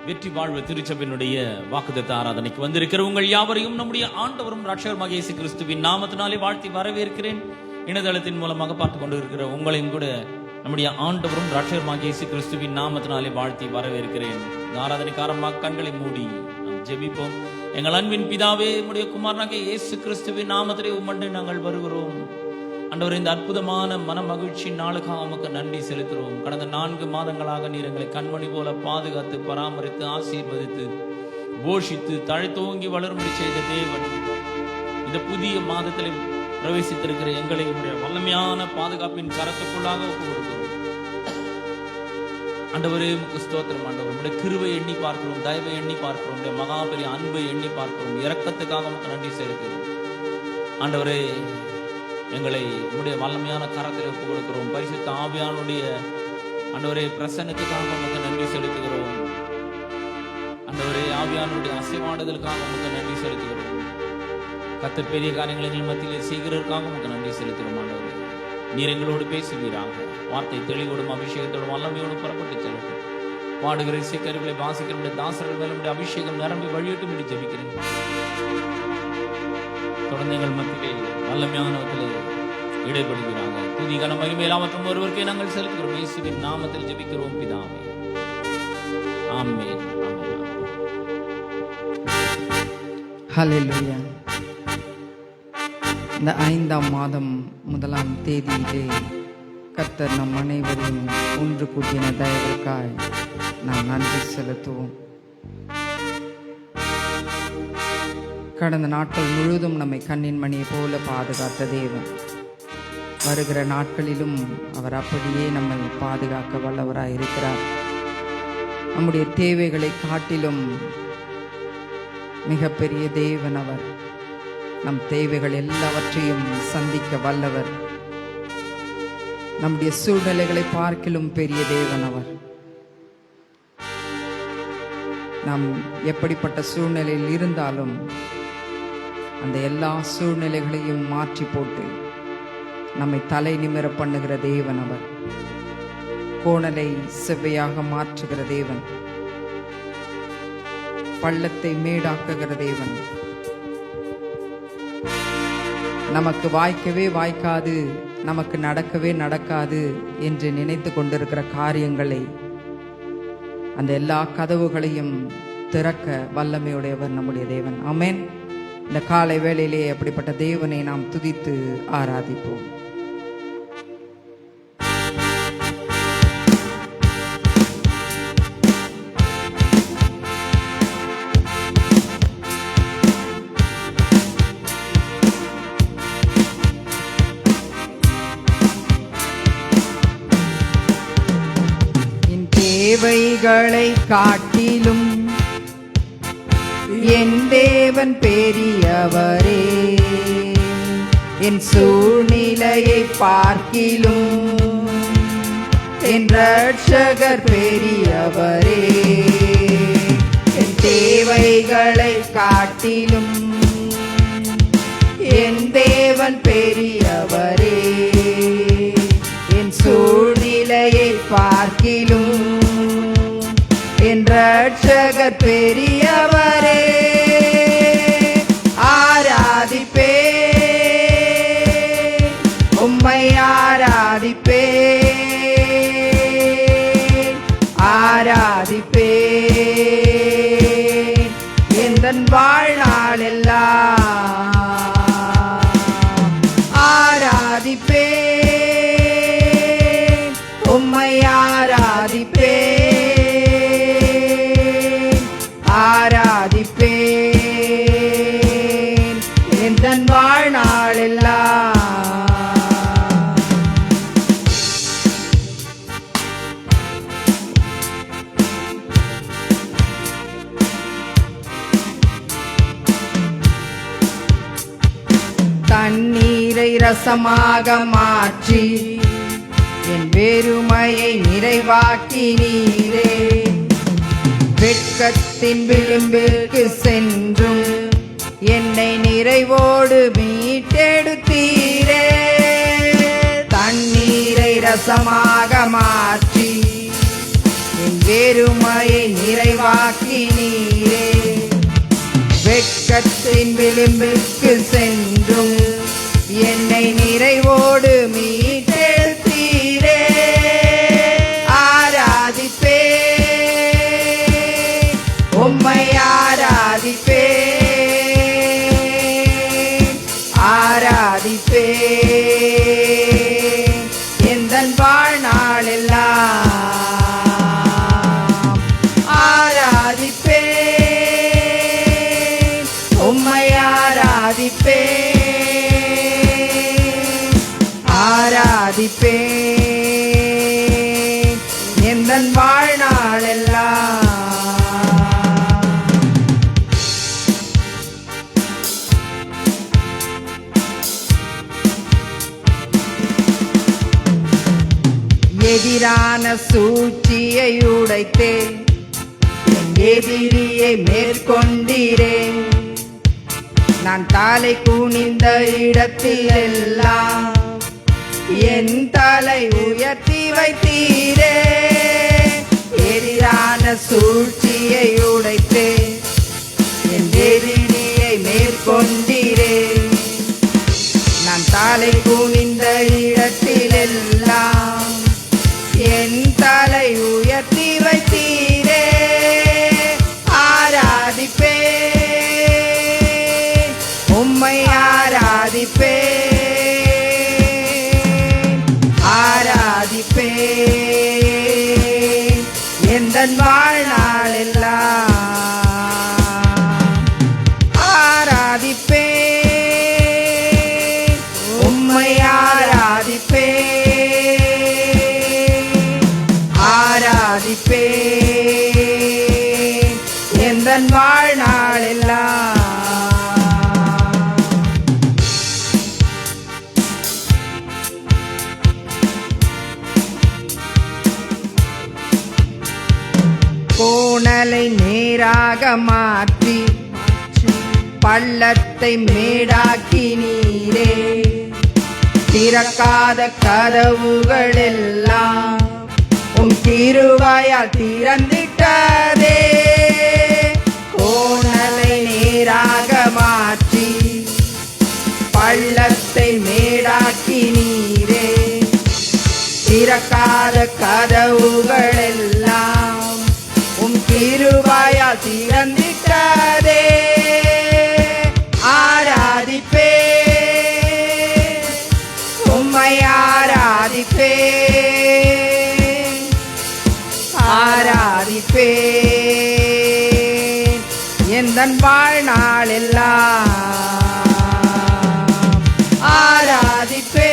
வெற்றி வாழ்வு திருச்சபையினுடைய வாக்குத்தத்த ஆராதனைக்கு வந்திருக்கிற உங்கள் யாவரையும் நம்முடைய ஆண்டவரும் இரட்சகருமாகிய இயேசு கிறிஸ்துவின் நாமத்தினாலே வாழ்த்தி வரவேற்கிறேன். இணையதளத்தின் மூலமாக பார்த்து கொண்டு இருக்கிற உங்களையும் கூட நம்முடைய ஆண்டவரும் இரட்சகருமாகிய இயேசு கிறிஸ்துவின் நாமத்தினாலே வாழ்த்தி வரவேற்கிறேன். இந்த ஆராதனைக்கு ஆரம்பமாக கண்களை மூடி நாம் ஜெபிப்போம். எங்கள் அன்பின் பிதாவே, உம்முடைய குமாரனாகிய இயேசு கிறிஸ்துவின் நாமத்திலே உம்மண்டை நாங்கள் வருகிறோம். ஆண்டவரே, இந்த அற்புதமான மன மகிழ்ச்சி நாளுக்காக உமக்கு நன்றி செலுத்துகிறோம். கடந்த 4 மாதங்களாக நீர் எங்களை கண்மணி போல பாதுகாத்து பராமரித்து ஆசீர்வதித்து போஷித்து தழைத்தோங்கி வளரும்படி செய்த தேவன், இந்த புதிய மாதத்தில் பிரவேசித்திருக்கிற எங்களை உடைய வல்லமையான பாதுகாப்பின் கரத்துக்குள்ளாக ஒப்பு கொடுக்கிறோம். ஆண்டவரே, உமக்கு ஸ்தோத்திரம். ஆண்டவர், உடைய கிருபை எண்ணி பார்க்கிறோம், தயவை எண்ணி பார்க்கிறோம், உடைய மகா பெரிய அன்பை எண்ணி பார்க்கிறோம், இரக்கத்துக்காக உமக்கு நன்றி செலுத்துகிறோம். ஆண்டவரே, எங்களை உடைய வல்லமையான கரத்தில் ஒப்பு கொடுக்கிறோம். பரிசுத்த ஆவியானுடைய ஆண்டவரே பிரசன்னத்துக்காக உமக்கு நன்றி செலுத்துகிறோம். ஆண்டவரே, ஆவியானுடைய அசைவாடுதலுக்காக உமக்கு நன்றி செலுத்துகிறோம். கர்த்தர் பெரிய காரியங்களை எங்கள் மத்தியிலே செய்கிறதற்காக உமக்கு நன்றி செலுத்துகிறோம். ஆண்டவரே, நீர் எங்களோடு பேசுவீராக. வார்த்தை தெளிவோடும் அபிஷேகத்தோடும் வல்லமையோடும் புறப்பட்டு செல்லட்டும். பாடுகிற இசைக்கருவிகளை வாசிக்கிற தாசர்கள் மேலும் அபிஷேகம் நிரம்பி வழியட்டும் என்று ஜெபிக்கிறேன். தொடர்ந்து எங்கள் மத்தியிலே வல்லமையானவர்களே இடைபடுகிறாங்க. துதி கன மகிமையெல்லாம் மற்றும் ஒருவருக்கே நாங்கள் செலுத்துகிறோம். இயேசுவின் நாமத்தில் ஜெபிக்கிறோம் பிதாவே, ஆமென். ஹல்லேலூயா. இந்த 5ஆம் மாதம் 1ஆம் தேதியிலே கர்த்தர் நம் அனைவரையும் ஒன்று கூட்டின தயவுக்காய் நாம் நன்றி செலுத்துவோம். கடந்த நாட்கள் முழுவதும் நம்மை கண்ணின் மணியை போல பாதுகாத்த தேவன், வருகிற நாட்களிலும் அவர் அப்படியே நம்மை பாதுகாக்க வல்லவராய் இருக்கிறார். நம்முடைய தேவைகளை காட்டிலும் மிகப்பெரிய தேவன் அவர். நம் தேவைகள் எல்லாவற்றையும் சந்திக்க வல்லவர். நம்முடைய சூழ்நிலைகளை பார்க்கிலும் பெரிய தேவன் அவர். நாம் எப்படிப்பட்ட சூழ்நிலையில் இருந்தாலும் அந்த எல்லா சூழ்நிலைகளையும் மாற்றி போட்டு நம்மை தலை நிமிர பண்ணுகிற தேவன் அவர். கோணலை செவ்வையாக மாற்றுகிற தேவன், பள்ளத்தை மேடாக்குகிற தேவன். நமக்கு வாய்க்கவே வாய்க்காது, நமக்கு நடக்கவே நடக்காது என்று நினைத்து கொண்டிருக்கிற காரியங்களை, அந்த எல்லா கதவுகளையும் திறக்க வல்லமையுடையவர் நம்முடைய தேவன். ஆமென். இந்த காலை வேளையிலே அப்படிப்பட்ட தேவனை நாம் துதித்து ஆராதிப்போம். என் தேவைகளை காட்டிலும் என் தேவன் பெரியவரே, என் சூழ்நிலையை பார்க்கிலும் என் இரட்சகர் பெரியவரே. என் தேவைகளை காட்டிலும் என் தேவன் பெரியவரே, என் சூழ்நிலையை பார்க்கிலும் என் இரட்சகர் பெரியவரே. ஆராதிப்பே, உம்மை ஆராதிப்பே, ஆராதிப்பே எந்தன் வாழ்நாளெல்லாம். ஆராதிப்பே, உம்மை ஆராதிப்பே, ஆராதிப்பேன் எந்தன் வாழ்நாளெல்லாம். தண்ணீரை ரசமாக மாற்றி என் வெறுமையை நிறைவாக்கினீரே. வெட்கத்தின் விளிம்பிற்கு சென்றும் என்னை நிறைவோடு மீட்டெடுத்தீரே. தண்ணீரை ரசமாக மாற்றி என் வெறுமையை நிறைவாக்கினீரே. வெட்கத்தின் விளிம்புக்கு சென்றும் என்னை நிறைவோடு மீட்டெடுத்தீரே. ஆராதிப்பே உம்மை ஆராதிப்பே ஆராதிப்பே எந்தன் வாழ்நாளெல்லாம். ஆராதிப்பே உம்மை ஆராதிப்பே ஆராதிப்பே எந்தன் வாழ்நாளெல்லாம். எதிரான சூழ்ச்சியை உடைத்தே என் எதிரியை மேற்கொண்டீரே. நான் தலை குனிந்த இடத்தில் எல்லாம் என் தலை உயர்த்தி வைத்தீரே. எதிரான சூழ்ச்சியை உடைத்தே என் எதிரியை மேற்கொண்டீரே. நான் தலை குனிந்த இடத்தில் எல்லாம் என் தலை உயர்த்தி வைத்தீரே. ஆராதிப்பே உம்மை ஆராதிப்பே ஆராதிப்பே எந்தன் வாழ்நாளெல்லாம். ஆராதிப்பே உம்மை ஆராதிப்பே ஆராதிப்பே எந்தன் வாழ்நாளெல்லாம். கோணலை நேராக மாற்றி பள்ளத்தை மேடாக்கினீரே. திறக்காத கதவுகள் எல்லாம் உம் கிருபையால் திறந்திட்டதே. கோணலை நேராக மாற்றி பள்ளத்தை மேடாக்கினீரே. திறக்காத கதவுகள் எல்லாம் உம் கிருபையால் திறந்திட்டதே. ஆராதிப்பே உம்மை ஆராதிப்பே ஆராதிப்பே எந்தன் வாழ்நாளெல்லாம். ஆராதிப்பே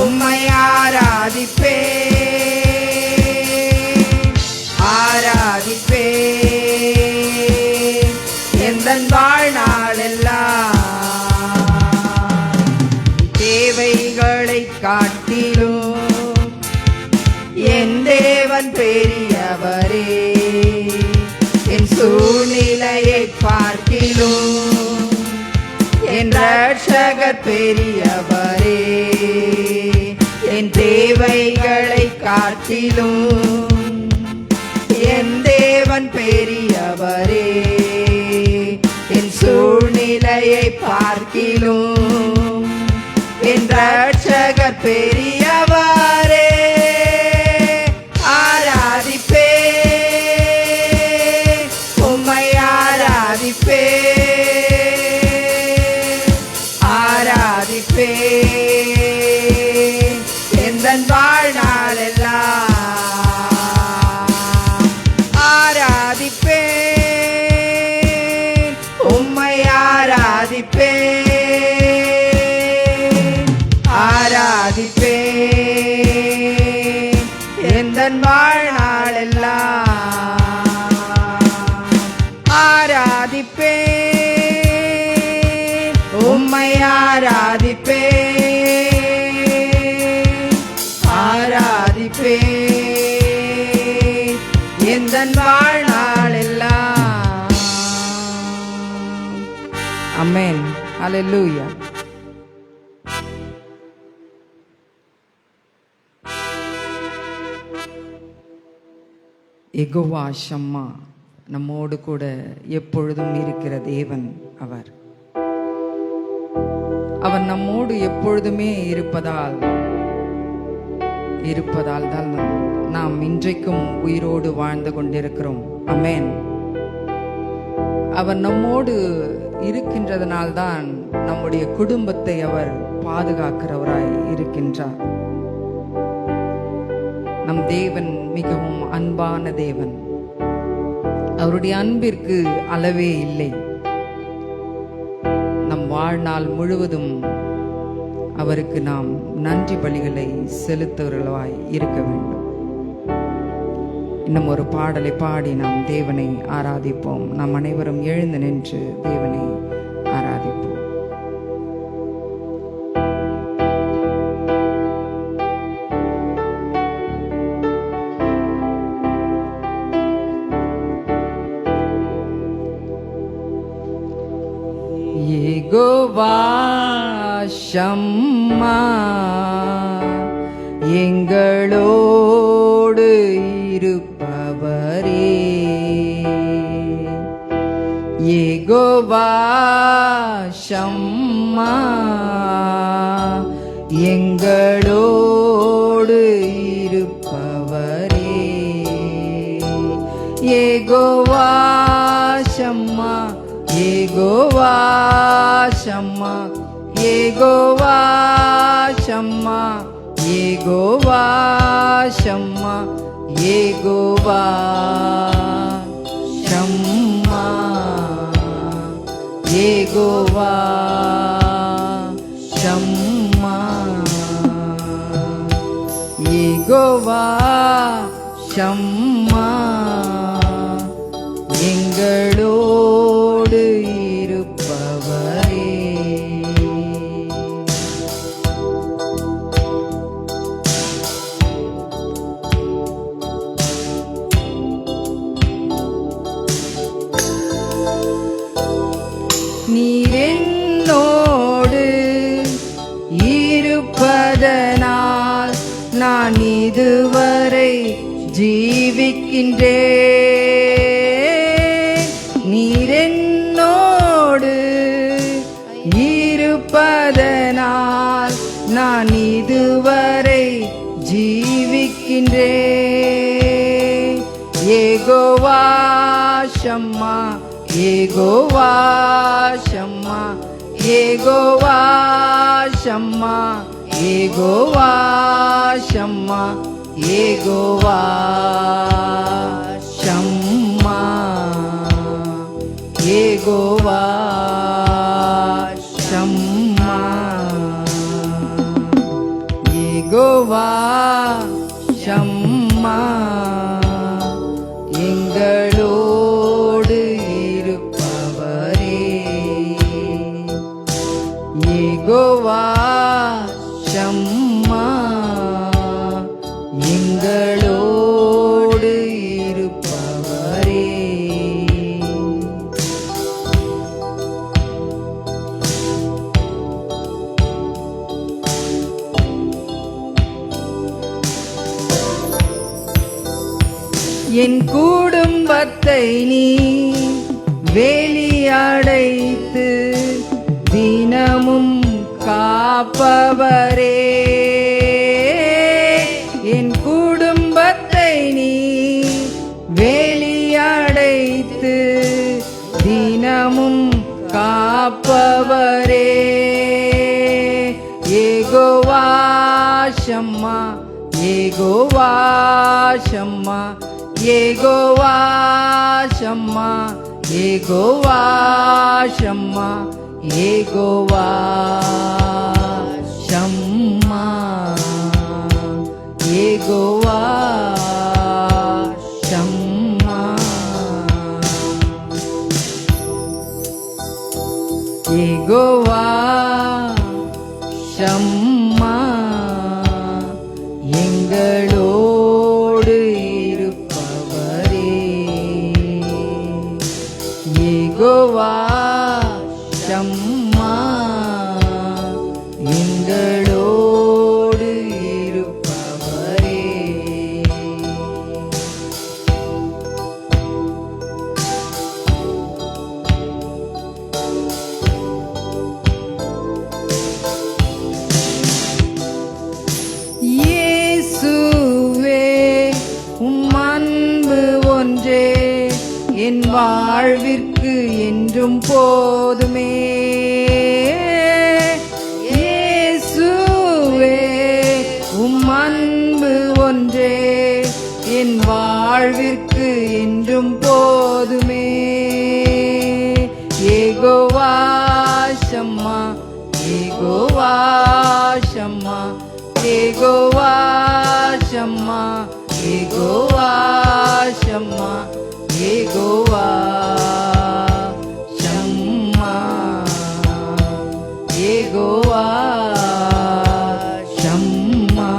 உம்மை ஆராதிப்பே ஆராதிப்பே எந்தன் வாழ்நாளெல்லாம். தேவைகளை காட்டிலும் என் தேவன் பெரியவரே. என் சூழ்நிலையை பார்க்கிலும் என் ரட்சகர் பெரியவரே. என் தேவைகளை காட்டிலும் என் தேவன் பெரியவரே. என் சூழ்நிலையை பார்க்கிலும் என் ரட்சகர் பெரியவரே. ஆராதிப்பே உம்மை ஆராதிப்பே ஆராதிப்பே எந்தன் வாழ்நாளெல்லாம். ஆராதிப்பே உம்மை ஆராதிப்பே ஆராதிப்பே எந்தன் வாழ்நாளெல்லாம். ஆராதிப்பே உம்மை ஆராதிப்பே ஆராதிப்பே எந்தன் வாழ்நாளெல்லாம். ஆமென். ஹல்லேலூயா. யெகோவா ஷம்மா, நம்மோடு கூட எப்பொழுதும் இருக்கிற தேவன் அவர். அவர் நம்மோடு எப்பொழுதுமே இருப்பதால் தான் நாம் இன்றைக்கும் உயிரோடு வாழ்ந்து கொண்டிருக்கிறோம். ஆமென். அவர் நம்மோடு இருக்கின்றதனால்தான் நம்முடைய குடும்பத்தை அவர் பாதுகாக்கிறவராய் இருக்கின்றார். நம் தேவன் மிகவும் அன்பான தேவன். அவருடைய அன்பிற்கு அளவே இல்லை. நம் வாழ்நாள் முழுவதும் அவருக்கு நாம் நன்றி பலிகளை செலுத்துவர்களாய் இருக்க வேண்டும். இன்னும் ஒரு பாடலை பாடி நாம் தேவனை ஆராதிப்போம். நாம் அனைவரும் எழுந்து நின்று தேவனை ஆராதிப்போம். யெகோவா ஷம்மா, எங்களோடு இருப்பவரே. யெகோவா ஷம்மா, எங்களோடு இருப்பவரே. யெகோவா ஷம்மா, யெகோவா ஷம்மா, யெகோவா ஷம்மா, யெகோவா ஷம்மா, யெகோவா ஷம்மா, யெகோவா ஷம்மா, யெகோவா ஷம்மா, எங்களோடு இருப்பவரே. நீரென்னோடு இருப்பதனால் நான் இதுவரை ஜீவிக்கின்றேன். நீரென்னோடு இருப்பதனால் நான் இதுவரை ஜீவிக்கின்றேன். யெகோவா ஷம்மா, யெகோவா ஷம்மா, யெகோவா ஷம்மா, யெகோவா ஷம்மா, யெகோவா ஷம்மா, யெகோவா ஷம்மா, யெகோவா ஷம்மா, எங்களோடு இருப்பவரே. யெகோவா ஷம்மா, எங்களோடு இருப்பவரே. என் குடும்பத்தை நீ வேலியடைத்து தினமும் காப்பவரே. என் குடும்பத்தை நீ வேலியடைத்து தினமும் காப்பவரே. யெகோவா ஷம்மா, யெகோவா ஷம்மா, யெகோவா ஷம்மா, யெகோவா ஷம்மா, யெகோவா ஷம்மா, யெகோவா ஷம்மா, யெகோவா ஷம்மா, எங்களோடு இருப்பவரே. யெகோவா ஷம்மா, எங்களோடு இருப்பவரே. என் வாழ்விற்கு என்றும் போதுமே. இயேசுவே உம் அன்பு ஒன்றே என் வாழ்விற்கு என்றும் போதுமே. யெகோவா ஷம்மா, யெகோவா ஷம்மா, யெகோவா ஷம்மா, யெகோவா ஷம்மா, யெகோவா ஷம்மா, யெகோவா ஷம்மா,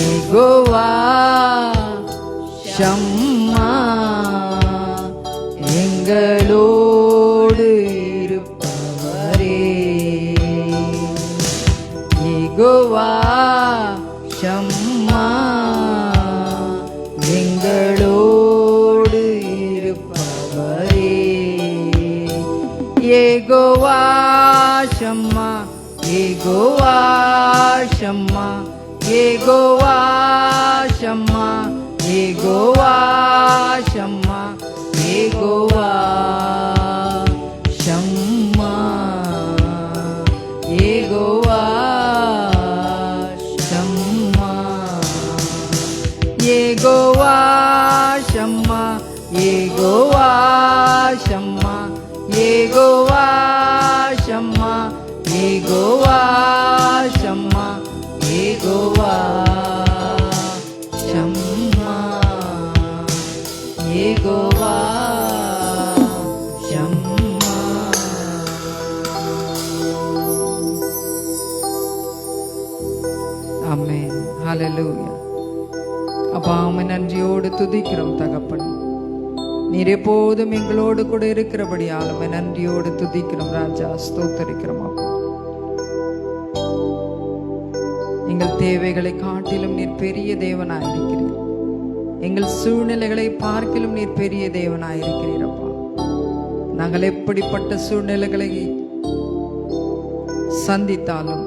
யெகோவா ஷம்மா, எங்களோடு இருப்பவரே. யெகோவா ஷம்மா, எங்களோடு இருப்பவரே. யெகோவா ஷம்மா, யெகோவா ஷம்மா, யெகோவா ஷம்மா, யெகோவா ஷம்மா, யெகோவா ஷம்மா, யெகோவா ஷம்மா, யெகோவா ஷம்மா, யெகோவா ஷம்மா, யெகோவா ஷம்மா, யெகோவா ஷம்மா, யெகோவா ஷம்மா, யெகோவா ஷம்மா. ஆமென். ஹல்லேலூயா. அப்பா உம்மை நன்றியோடு துதிக்கிறோம் தகப்பன். நீர் எப்போதும் எங்களோடு கூட இருக்கிறபடியால் உம்மை நன்றியோடு துதிக்கிறோம் ராஜா, ஸ்தோத்தரிக்கிறோம் அப்பா. எங்கள் தேவைகளை காட்டிலும் நீர் பெரிய தேவனாயிருக்கிறீர். எங்கள் சூழ்நிலைகளை பார்க்கிலும் நீர் பெரிய தேவனாயிருக்கிறீர் அப்பா. நாங்கள் எப்படிப்பட்ட சூழ்நிலைகளை சந்தித்தாலும்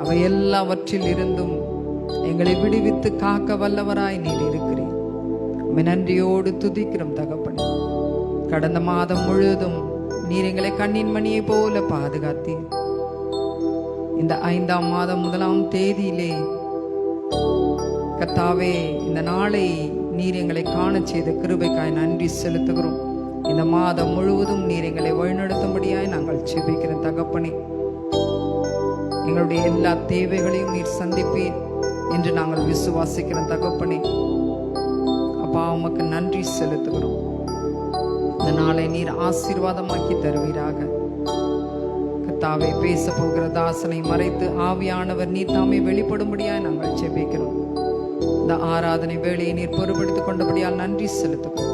அவை எல்லாவற்றில் இருந்தும் எங்களை விடுவித்து காக்க வல்லவராய் நீர் இருக்கிறீர். உம்மை நன்றியோடு துதிக்கிறோம் தகப்பனே. கடந்த மாதம் முழுவதும் நீர் எங்களை கண்ணின் மணியை போல பாதுகாத்தீர். இந்த 5ஆம் மாதம் 1ஆம் தேதியிலே கர்த்தாவே, இந்த நாளை நீர் எங்களை காண செய்த கிருபைக்காய் நன்றி செலுத்துகிறோம். இந்த மாதம் முழுவதும் நீர் எங்களை வழிநடத்தும்படியாய் நாங்கள் ஜெபிக்கிறோம் தகப்பனே. எங்களுடைய எல்லா தேவைகளையும் நீர் சந்திப்பீர் என்று நாங்கள் விசுவாசிக்கிறோம் தகப்பனே. அப்பா உமக்கு நன்றி செலுத்துகிறோம். இந்த நாளை நீர் ஆசீர்வாதமாக்கி தருவீராக. கர்த்தாவே, பேச போகிற தாசனை மறைத்து ஆவியானவர் நீர் தாமே வெளிப்படும்படியாய் நாங்கள் ஜெபிக்கிறோம். இந்த ஆராதனை வேளையை நீர் பொறுப்படுத்திக் கொண்டபடியால் நன்றி செலுத்துகிறோம்.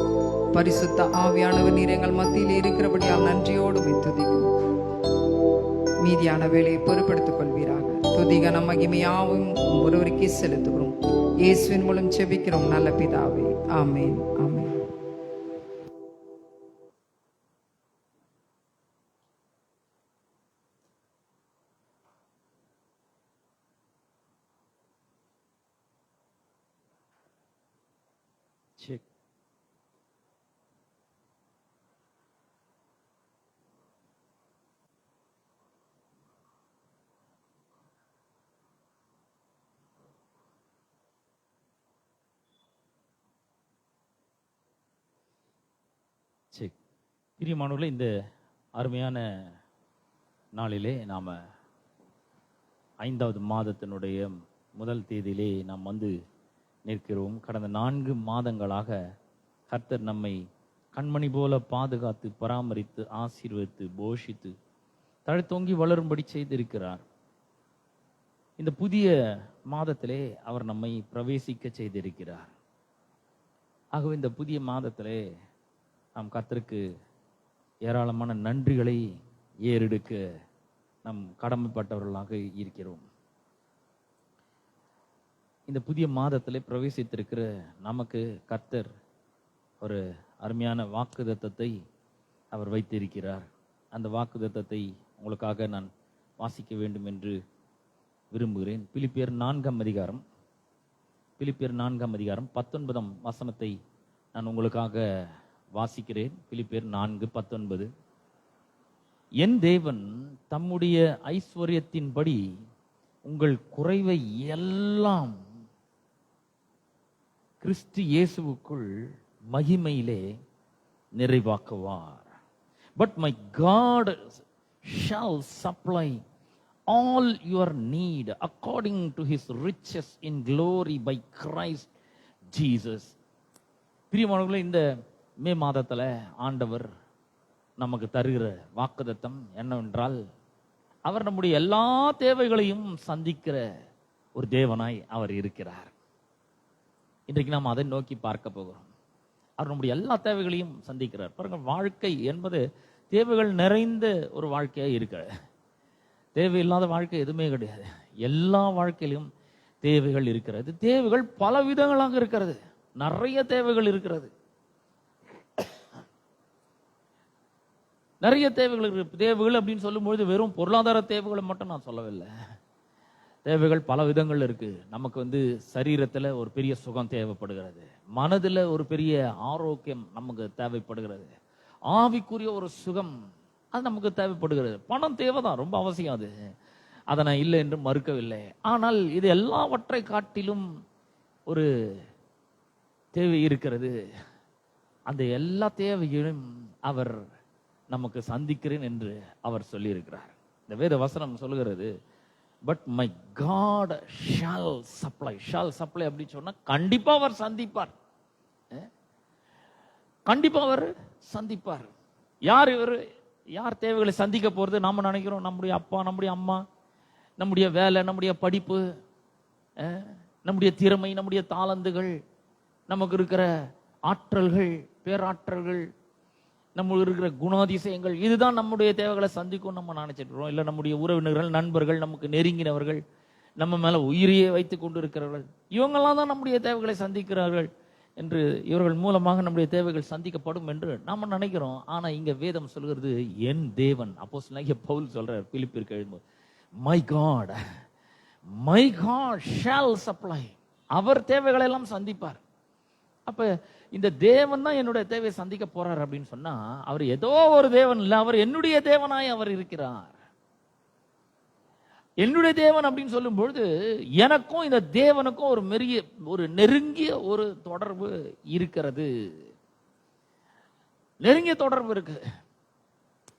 பரிசுத்த ஆவியானவர் நீர் எங்கள் மத்தியில் இருக்கிறபடியால் நன்றியோடு துதிக்கிறோம். மீதியான வேலையை பொறுப்படுத்திக் கொள்வீராக. துதிகன மகிமையாவும் ஒருவருக்கே செலுத்துகிறோம். இயேசுவின் மூலம் ஜெபிக்கிறோம் நல்ல பிதாவே, ஆமென், ஆமென். செக். சரி, பிரியமானவர்களே, இந்த அருமையான நாளிலே நாம் 5வது மாதத்தினுடைய முதல் தேதியிலே நாம் வந்து நிற்கிறோம். கடந்த 4 மாதங்களாக கர்த்தர் நம்மை கண்மணி போல பாதுகாத்து பராமரித்து ஆசீர்வதித்து போஷித்து தழைத்தோங்கி வளரும்படி செய்திருக்கிறார். இந்த புதிய மாதத்திலே அவர் நம்மை பிரவேசிக்க செய்திருக்கிறார். ஆகவே இந்த புதிய மாதத்திலே நாம் கர்த்தருக்கு ஏராளமான நன்றிகளை ஏறெடுக்க நாம் கடமைப்பட்டவர்களாக இருக்கிறோம். இந்த புதிய மாதத்திலே பிரவேசித்திருக்கிற நமக்கு கர்த்தர் ஒரு அருமையான வாக்குத்தத்தத்தை அவர் வைத்திருக்கிறார். அந்த வாக்குத்தத்தத்தை உங்களுக்காக நான் வாசிக்க வேண்டும் என்று விரும்புகிறேன். பிலிப்பியர் 4ஆம் அதிகாரம் பிலிப்பியர் 4ஆம் அதிகாரம் 19ஆம் வசனத்தை நான் உங்களுக்காக வாசிக்கிறேன். பிலிப்பியர் 4:19. என் தேவன் தம்முடைய ஐஸ்வர்யத்தின்படி உங்கள் குறைவை எல்லாம் கிறிஸ்து இயேசுவுக்குள் மகிமையிலே நிறைவாக்குவார். But my God shall supply all your need according to his riches in glory by Christ Jesus. பிரியமானவர்களே, இந்த மே மாதத்துல ஆண்டவர் நமக்கு தருகிற வாக்குத்தத்தம் என்னவென்றால், அவர் நம்முடைய எல்லா தேவைகளையும் சந்திக்கிற ஒரு தேவனாய் அவர் இருக்கிறார். இன்றைக்கு நாம் அதை நோக்கி பார்க்க போகிறோம். அவர் நம்முடைய எல்லா தேவைகளையும் சந்திக்கிறார். பாருங்க, வாழ்க்கை என்பது தேவைகள் நிறைந்த ஒரு வாழ்க்கையா இருக்கிறது. தேவையில்லாத வாழ்க்கை எதுவுமே கிடையாது. எல்லா வாழ்க்கையிலும் தேவைகள் இருக்கிறது. தேவைகள் பல விதங்களாக இருக்கிறது. நிறைய தேவைகள் இருக்கிறது. நிறைய தேவைகள் இருக்கு. தேவைகள் அப்படின்னு சொல்லும்பொழுது வெறும் பொருளாதார தேவைகளை மட்டும் நான் சொல்லவில்லை. தேவைகள் பல விதங்கள் இருக்கு. நமக்கு சரீரத்துல ஒரு பெரிய சுகம் தேவைப்படுகிறது. மனதுல ஒரு பெரிய ஆரோக்கியம் நமக்கு தேவைப்படுகிறது. ஆவிக்குரிய ஒரு சுகம் அது நமக்கு தேவைப்படுகிறது. பணம் தேவைதான், ரொம்ப அவசியம். அதை நான் இல்லை என்று மறுக்கவில்லை. ஆனால் இது எல்லாவற்றை காட்டிலும் ஒரு தேவை இருக்கிறது. அந்த எல்லா தேவையும் அவர் நமக்கு சந்திக்கிறேன் என்று அவர் சொல்லியிருக்கிறார். இந்த வேத வசனம் சொல்லுகிறது, but my God shall supply. Shall supply அப்படின்னு சொன்னா கண்டிப்பா அவர் சந்திப்பார். கண்டிப்பா அவர் சந்திப்பார். யார் இவர்? யார் தேவைகளை சந்திக்க போறது? நாம நினைக்கிறோம் நம்முடைய அப்பா, நம்முடைய அம்மா, நம்முடைய வேலை, நம்முடைய படிப்பு, நம்முடைய திறமை, நம்முடைய தாளந்துகள், நமக்கு இருக்கிற ஆற்றல்கள், பேராற்றல்கள், நமக்கு இருக்கிற குணாதிசயங்கள், இதுதான் நம்முடைய தேவைகளை சந்திக்கும் நம்ம நினைச்சிட்டு இருக்கோம். இல்லை நம்முடைய உறவினர்கள், நண்பர்கள், நமக்கு நெருங்கினவர்கள், நம்ம மேல உயிரியை வைத்துக் கொண்டு இருக்கிறவர்கள், இவங்கெல்லாம் தான் நம்முடைய தேவைகளை சந்திக்கிறார்கள் என்று, இவர்கள் மூலமாக நம்முடைய தேவைகள் சந்திக்கப்படும் என்று நாம நினைக்கிறோம். ஆனா இங்க வேதம் சொல்கிறது, என் தேவன், அப்போஸ்தலனாகிய பவுல் சொல்றார் பிலிப்பியருக்கு எழுதும்போது, மை காட் ஷால் சப்ளை. அவர் தேவைகளை எல்லாம் சந்திப்பார். அப்ப இந்த தேவன் தான் என்னுடைய தேவையை சந்திக்க போறார் அப்படின்னு சொன்னா, அவர் ஏதோ ஒரு தேவன் இல்ல, அவர் என்னுடைய தேவனாய் அவர் இருக்கிறார். என்னுடைய தேவன் அப்படின்னு சொல்லும் பொழுது எனக்கும் இந்த தேவனுக்கும் ஒரு நெருங்கிய ஒரு தொடர்பு இருக்கிறது. நெருங்கிய தொடர்பு இருக்கு,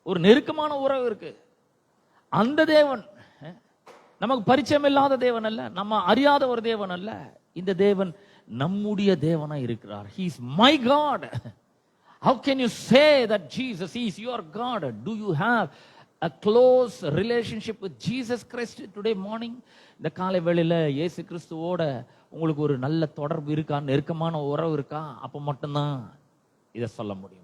ஒரு நெருக்கமான உறவு இருக்கு. அந்த தேவன் நமக்கு பரிச்சயம் இல்லாத தேவன் அல்ல, நம்ம அறியாத ஒரு தேவன் அல்ல. இந்த தேவன் நம்முடைய தேவனா இருக்கிறார். He is my God. How can you say that Jesus is your God? Do you have a close relationship with Jesus Christ today morning? இந்த காலை வேளையில இயேசு கிறிஸ்துவோட உங்களுக்கு ஒரு நல்ல தொடர்பு இருக்கா, நெருக்கமான உறவு இருக்கா? அப்ப மட்டும்தான் இதை சொல்ல முடியும்.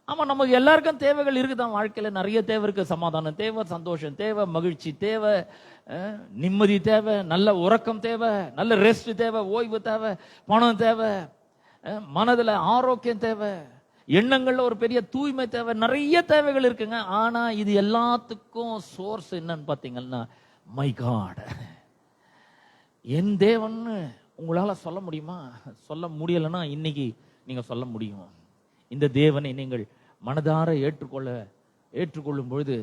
ஆமா, நமக்கு எல்லாருக்கும் தேவைகள் இருக்குதான். வாழ்க்கையில நிறைய தேவை இருக்கு. சமாதானம் தேவை, சந்தோஷம் தேவை, மகிழ்ச்சி தேவை, நிம்மதி தேவை, நல்ல உறக்கம் தேவை, நல்ல ரெஸ்ட் தேவை, ஓய்வு தேவை, பணம் தேவை, மனதுல ஆரோக்கியம் தேவை, எண்ணங்கள்ல ஒரு பெரிய தூய்மை தேவை, நிறைய தேவைகள் இருக்குங்க. ஆனா இது எல்லாத்துக்கும் சோர்ஸ் என்னன்னு பாத்தீங்கன்னா, மை காட், என் தேவன். உங்களால சொல்ல முடியுமா? சொல்ல முடியலன்னா இன்னைக்கு நீங்க சொல்ல முடியும். இந்த தேவனை நீங்கள் மனதார ஏற்றுக்கொள்ளும் பொழுது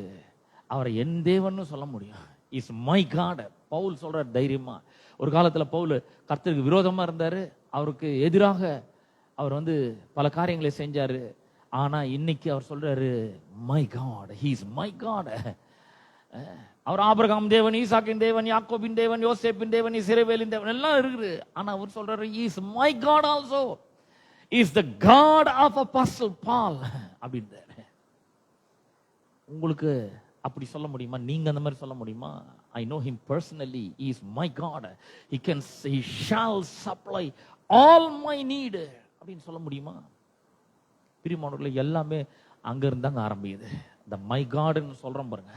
அவரை என் தேவன் சொல்ல முடியும். Is my God. பவுல் சொல்ற தைரியமா. ஒரு காலத்துல பவுல் கர்த்தருக்கு விரோதமா இருந்தாரு, அவருக்கு எதிராக அவர் பல காரியங்களை செஞ்சாரு. ஆனா இன்னைக்கு அவர் சொல்றாரு, my God, he is my God. அவர் ஆபிரகாம் தேவன், ஈசாக்கின் தேவன், யாக்கோபின் தேவன், யோசேப்பின் தேவன், இஸ்ரவேலின் தேவன் எல்லாம் இருக்குது. ஆனா அவர் சொல்றாரு, he is my God also. Is the God of Apostle Paul அப்படின்றாரு. உங்களுக்கு அப்படி சொல்ல முடியுமா? நீங்க அந்த மாதிரி சொல்ல முடியுமா? I know him personally. He is my God. He shall supply all my need அப்படின்னு சொல்ல முடியுமா? பிரியமானவர்களே, எல்லாமே அங்க இருந்தாங்க ஆரம்பிக்குது. இந்த மை காட்னு சொல்றோம் பாருங்க,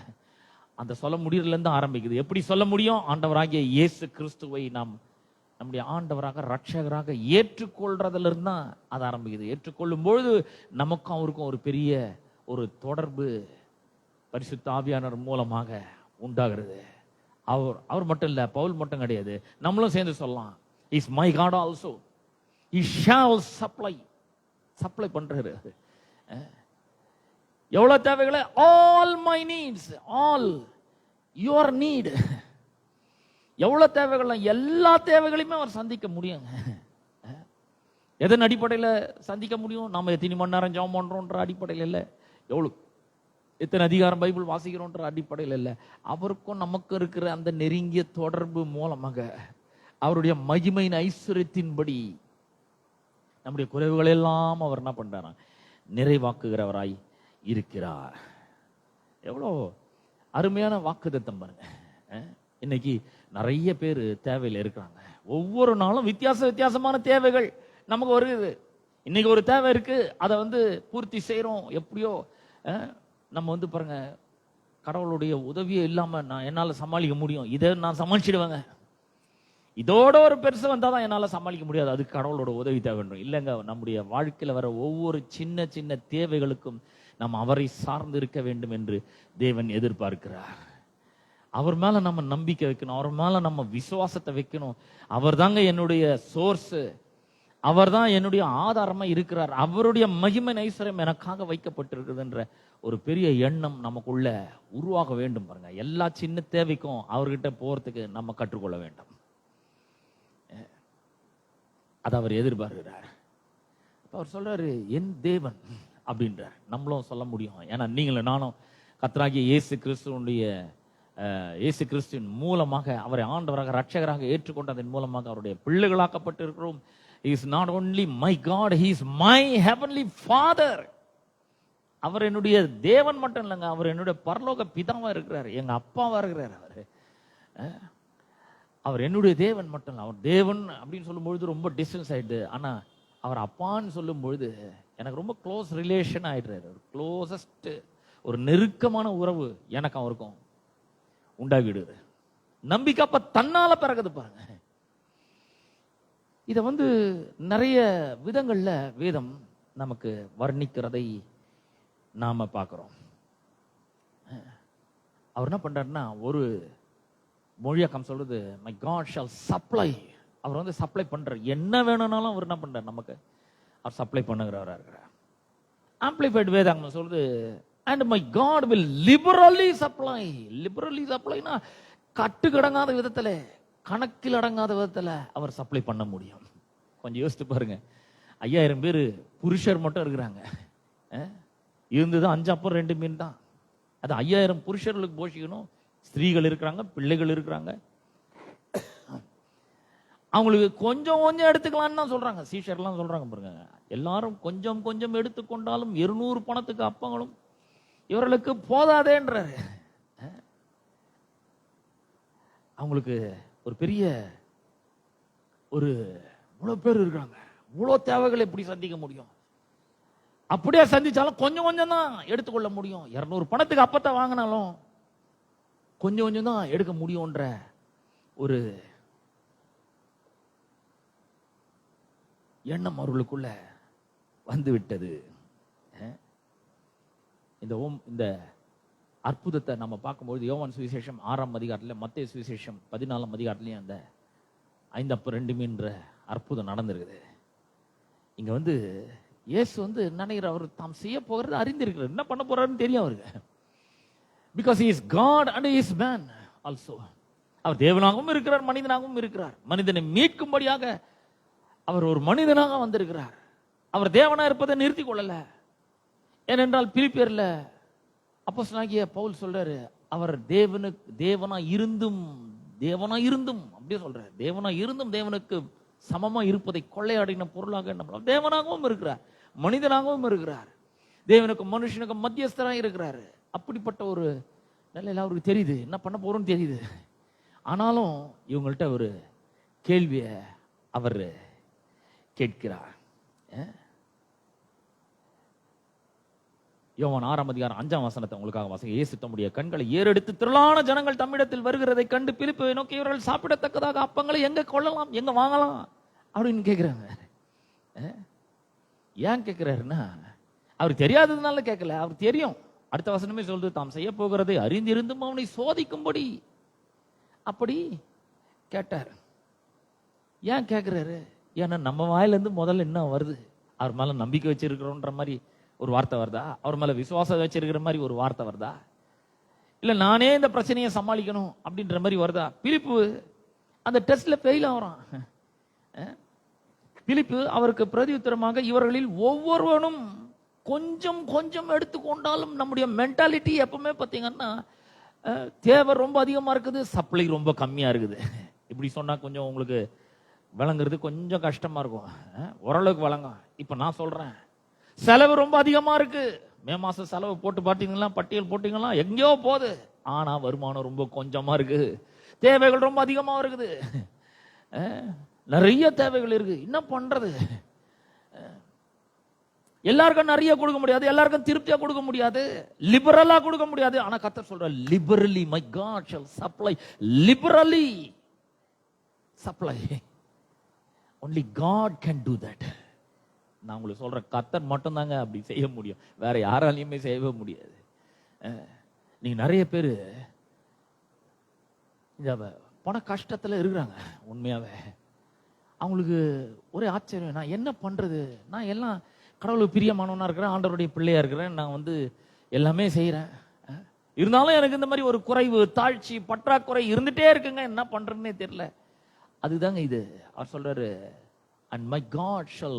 அந்த சொல்ல முடியறதுல இருந்து ஆரம்பிக்குது. எப்படி சொல்ல முடியும்? ஆண்டவராகிய இயேசு கிறிஸ்துவை நாம் நம்முடைய ஆண்டவராக ரட்சகராக ஏற்றுக்கொள்றதுல இருந்தா அது ஆரம்பிக்குது. ஏற்றுக்கொள்ளும் பொழுது நமக்கும் அவருக்கும் ஒரு பெரிய ஒரு தொடர்பு பரிசுத்த ஆவியானவர் மூலமாக உண்டாகிறது. அவர் மட்டும் இல்ல, பவுல் மட்டும் கிடையாது, நம்மளும் சேர்ந்து சொல்லலாம். Is my God also. He shall supply. Supply பண்றாரு. எவ்வளவு தேவைகளை? All my needs, all your need. எவ்வளவு தேவைகள், எல்லா தேவைகளையுமே அவர் சந்திக்க முடியுங்க. எதன் அடிப்படையில் சந்திக்க முடியும்? நாம எத்தனை மணி நேரம் ஜெபம் பண்றோன்ற அடிப்படையில் இல்லை, எவ்வளவு எத்தனை அதிகாரம் பைபிள் வாசிக்கிறோன்ற அடிப்படையில் இல்லை, அவருக்கும் நமக்கு இருக்கிற அந்த நெருங்கிய தொடர்பு மூலமாக அவருடைய மகிமையின் ஐஸ்வர்யத்தின்படி நம்முடைய குறைவுகள் எல்லாம் அவர் என்ன பண்றாராம்? நிறைவாக்குகிறவராய் இருக்கிறார். எவ்வளோ அருமையான வாக்குத்தத்தம் பாருங்க. இன்னைக்கு நிறைய பேர் தேவையில் இருக்கிறாங்க. ஒவ்வொரு நாளும் வித்தியாசமான தேவைகள் நமக்கு வருது. இன்னைக்கு ஒரு தேவை இருக்கு, அதை பூர்த்தி செய்யறோம். எப்படியோ நம்ம பாருங்க, கடவுளுடைய உதவியே இல்லாம என்னால சமாளிக்க முடியும், இதை நான் சமாளிச்சிடுவேங்க. இதோட ஒரு பெருசு வந்தாதான் என்னால சமாளிக்க முடியாது, அதுக்கு கடவுளோட உதவி தேவை. இல்லைங்க, நம்முடைய வாழ்க்கையில வர ஒவ்வொரு சின்ன சின்ன தேவைகளுக்கும் நம்ம அவரை சார்ந்து இருக்க வேண்டும் என்று தேவன் எதிர்பார்க்கிறார். அவர் மேல நம்ம நம்பிக்கை வைக்கணும், அவர் மேல நம்ம விசுவாசத்தை வைக்கணும். அவர் தாங்க என்னுடைய சோர்ஸ், அவர் தான் என்னுடைய ஆதாரமா இருக்கிறார், அவருடைய மகிமை ஐஸ்வர்யம் எனக்காக வைக்கப்பட்டிருக்குதுன்ற ஒரு பெரிய எண்ணம் நமக்குள்ள உருவாக வேண்டும். பாருங்க, எல்லா சின்ன தேவைக்கும் அவர்கிட்ட போறதுக்கு நம்ம கற்றுக்கொள்ள வேண்டும். அதை அவர் எதிர்பார்க்கிறார். அவர் சொல்றாரு, என் தேவன் அப்படின்றார். நம்மளும் சொல்ல முடியும். ஏன்னா நீங்களும் நானும் கர்த்தராகிய இயேசு கிறிஸ்துவின் மூலமாக அவரை ஆண்டவராக ரட்சகராக ஏற்றுக்கொண்டதன் மூலமாக அவருடைய பிள்ளைகளாக்கப்பட்டு இருக்கிறோம். He is not only my God, he is my heavenly father. அவர் என்னுடைய தேவன் மட்டும் இல்லைங்க, அவர் என்னுடைய பரலோக பிதாவா இருக்கிறார், எங்க அப்பாவா இருக்கிறார். அவர் என்னுடைய தேவன் மட்டும் இல்லை, அவர் தேவன் அப்படின்னு சொல்லும் பொழுது ரொம்ப டிஸ்டன்ஸ் ஆயிடுது. ஆனா அவர் அப்பான்னு சொல்லும் பொழுது எனக்கு ரொம்ப க்ளோஸ் ரிலேஷன் ஆயிடுறாரு. ஒரு க்ளோசஸ்ட், ஒரு நெருக்கமான உறவு எனக்கு அவருக்கும் உண்டாகிடுது. நம்பிக்கை அப்ப தன்னால பிறகுது பாருங்க. இத நிறைய விதங்கள்ல வேதம் நமக்கு வர்ணிக்கிறதை நாம பார்க்கிறோம். அவர் என்ன பண்றாருன்னா, ஒரு மொழியாக்கம் சொல்றது, மை காட் ஷால் சப்ளை. அவர் சப்ளை பண்றார், என்ன வேணும்னாலும் அவர் என்ன பண்றார், நமக்கு அவர் சப்ளை பண்ணுகிறவரா இருக்கிறார். ஆம்பிளிஃபைட் வேதாகம் சொல்றது, and my God will liberally supply. liberally supplyனா கட்டுக்கடங்காத விதத்துல, கணக்கில் அடங்காத விதத்துல அவர் சப்ளை பண்ண முடியும். கொஞ்சம் யோசித்து பாருங்க, 5000 பேர் புருஷர் மட்டும் இருக்கிறாங்க, இருந்தது 5 அப்பம் 2 மீன் தான். அது 5000 புருஷர்களுக்கு போஷிக்கணும். ஸ்திரீகள் இருக்கிறாங்க, பிள்ளைகள் இருக்கிறாங்க. அவங்களுக்கு கொஞ்சம் கொஞ்சம் எடுத்துக்கலான்னு தான் சொல்றாங்க, சீஷர்லாம் சொல்றாங்க பாருங்க. எல்லாரும் கொஞ்சம் கொஞ்சம் எடுத்துக்கொண்டாலும் 200 பணத்துக்கு அப்பங்களும் இவர்களுக்கு போதாதேன்றாரு. அவங்களுக்கு ஒரு பெரிய ஒரு இவ்வளவு பேர் இருக்காங்க, இவ்வளவு தேவைகளை எப்படி சந்திக்க முடியும்? அப்படியே சந்திச்சாலும் கொஞ்சம் கொஞ்சம் தான் எடுத்துக்கொள்ள முடியும். 200 பணத்துக்கு அப்பத்தை வாங்கினாலும் கொஞ்சம் கொஞ்சம் தான் எடுக்க முடியும்ன்ற ஒரு எண்ணம் அவர்களுக்குள்ள வந்து விட்டது. இந்த அற்புதத்தை நம்ம பார்க்கும்போது யோவான் சுவிசேஷம் 6ஆம் அதிகாரத்தில், மத்தேயு சுவிசேஷம் 14ஆம் அதிகாரத்திலையும் அந்த 5 அப்பம் 2 மீன்ற அற்புதம் நடந்திருக்குது. இங்க இயேசு நினைக்கிற அவர் தாம் செய்ய போகிறது அறிந்திருக்கிறார், என்ன பண்ண போறாருன்னு தெரியும் அவருக்கு. Because he is God and he is man also. அவர் தேவனாகவும் இருக்கிறார், மனிதனாகவும் இருக்கிறார். மனிதனை மீட்கும்படியாக அவர் ஒரு மனிதனாக வந்திருக்கிறார். அவர் தேவனா இருப்பதை நிறுத்தி கொள்ளல. ஏனென்றால் பிலிப்பியர்ல அப்போஸ்தலனாகிய பவுல் சொல்றாரு, அவர் தேவனா இருந்தும் அப்படியே சொல்றாரு, தேவனா இருந்தும் தேவனுக்கு சமமா இருப்பதை கொள்ளையாடின பொருளாக என்ன, தேவனாகவும் இருக்கிறார், மனிதனாகவும் இருக்கிறார், தேவனுக்கும் மனுஷனுக்கும் மத்தியஸ்தராக இருக்கிறாரு. அப்படிப்பட்ட ஒரு நிலையில அவருக்கு தெரியுது என்ன பண்ண போறோம்னு தெரியுது. ஆனாலும் இவங்கள்ட்ட ஒரு கேள்விய அவர் கேட்கிறார். யோவான் 6ஆம் அதிகாரம் 5ஆம் வசனத்தை உங்களுக்காக வாசிக்க. இயேசு தம்முடைய கண்களை ஏறெடுத்து திரளான ஜனங்கள் தம்மிடத்தில் வருகிறதை கண்டு பிலிப்பை நோக்கி, இவர்கள் சாப்பிடத்தக்கதாக அப்பங்களை எங்க கொள்ளலாம், எங்க வாங்கலாம் அப்படின்னு கேட்கிறாங்க. ஏன் கேட்கிறாருன்னா, அவருக்கு தெரியாததுனால கேட்கல, அவருக்கு தெரியும். அடுத்த வசனமே சொல்றது, தாம் செய்ய போகிறதை அறிந்திருந்தும் அவனை சோதிக்கும்படி அப்படி கேட்டார். ஏன் கேட்குறாரு? ஏன்னா நம்ம வாயிலேருந்து முதல்ல என்ன வருது? அவர் மேலே நம்பிக்கை வச்சிருக்கிறோன்ற மாதிரி ஒரு வார்த்தை வருதா? அவர் மேலே விசுவாசம் வச்சிருக்கிற மாதிரி ஒரு வார்த்தை வருதா? இல்லை நானே இந்த பிரச்சனையை சமாளிக்கணும் அப்படின்ற மாதிரி வருதா? பிலிப்பு அந்த டெஸ்ட்ல ஃபெயில் ஆகிறான். பிலிப்பு அவருக்கு பிரதியுத்தரமாக, இவர்களில் ஒவ்வொருவனும் கொஞ்சம் கொஞ்சம் எடுத்துக்கொண்டாலும், நம்முடைய மென்டாலிட்டி எப்பவுமே பார்த்தீங்கன்னா தேவை ரொம்ப அதிகமா இருக்குது, சப்ளை ரொம்ப கம்மியா இருக்குது. இப்படி சொன்னா கொஞ்சம் உங்களுக்கு விளங்குறது கொஞ்சம் கஷ்டமா இருக்கும். ஓரளவுக்கு வழங்கும். இப்ப நான் சொல்றேன், செலவு ரொம்ப அதிகமா இருக்கு. மே மாசம் செலவு போட்டு பார்த்தீங்களா, பட்டியல் போட்டீங்களா, எங்கேயோ போகுது. ஆனா வருமானம் ரொம்ப கொஞ்சமா இருக்கு. தேவைகள் ரொம்ப அதிகமா இருக்குது. நிறைய தேவைகள் இருக்கு. என்ன பண்றது? எல்லாருக்கும் நிறைய கொடுக்க முடியாது, எல்லாருக்கும் திருப்தியா கொடுக்க முடியாது, லிபரலா கொடுக்க முடியாது. ஆனா கர்த்தர் சொல்ற, liberally my God shall supply, liberally supply. Only God can do that. நான் உங்களுக்கு சொல்றேன், கர்த்தர் மட்டும் தாங்க அப்படி செய்ய முடியும், வேற யாராலையுமே செய்யவே முடியாது. நீங்க நிறைய பேர் இந்த பண கஷ்டத்துல இருக்கிறாங்க. உண்மையாவே அவங்களுக்கு ஒரே ஆச்சரியம், நான் என்ன பண்றது? நான் எல்லாம் கடவுளுக்கு பிரியமானவனா இருக்கிறேன், ஆண்டவருடைய பிள்ளையா இருக்கிறேன், நான் வந்து எல்லாமே செய்யறேன். இருந்தாலும் எனக்கு இந்த மாதிரி ஒரு குறைவு, தாழ்ச்சி, பற்றாக்குறை இருந்துட்டே இருக்குங்க. என்ன பண்றதுன்னே தெரியல. அதுதாங்க இது. அவர் சொல்றாரு, and my God shall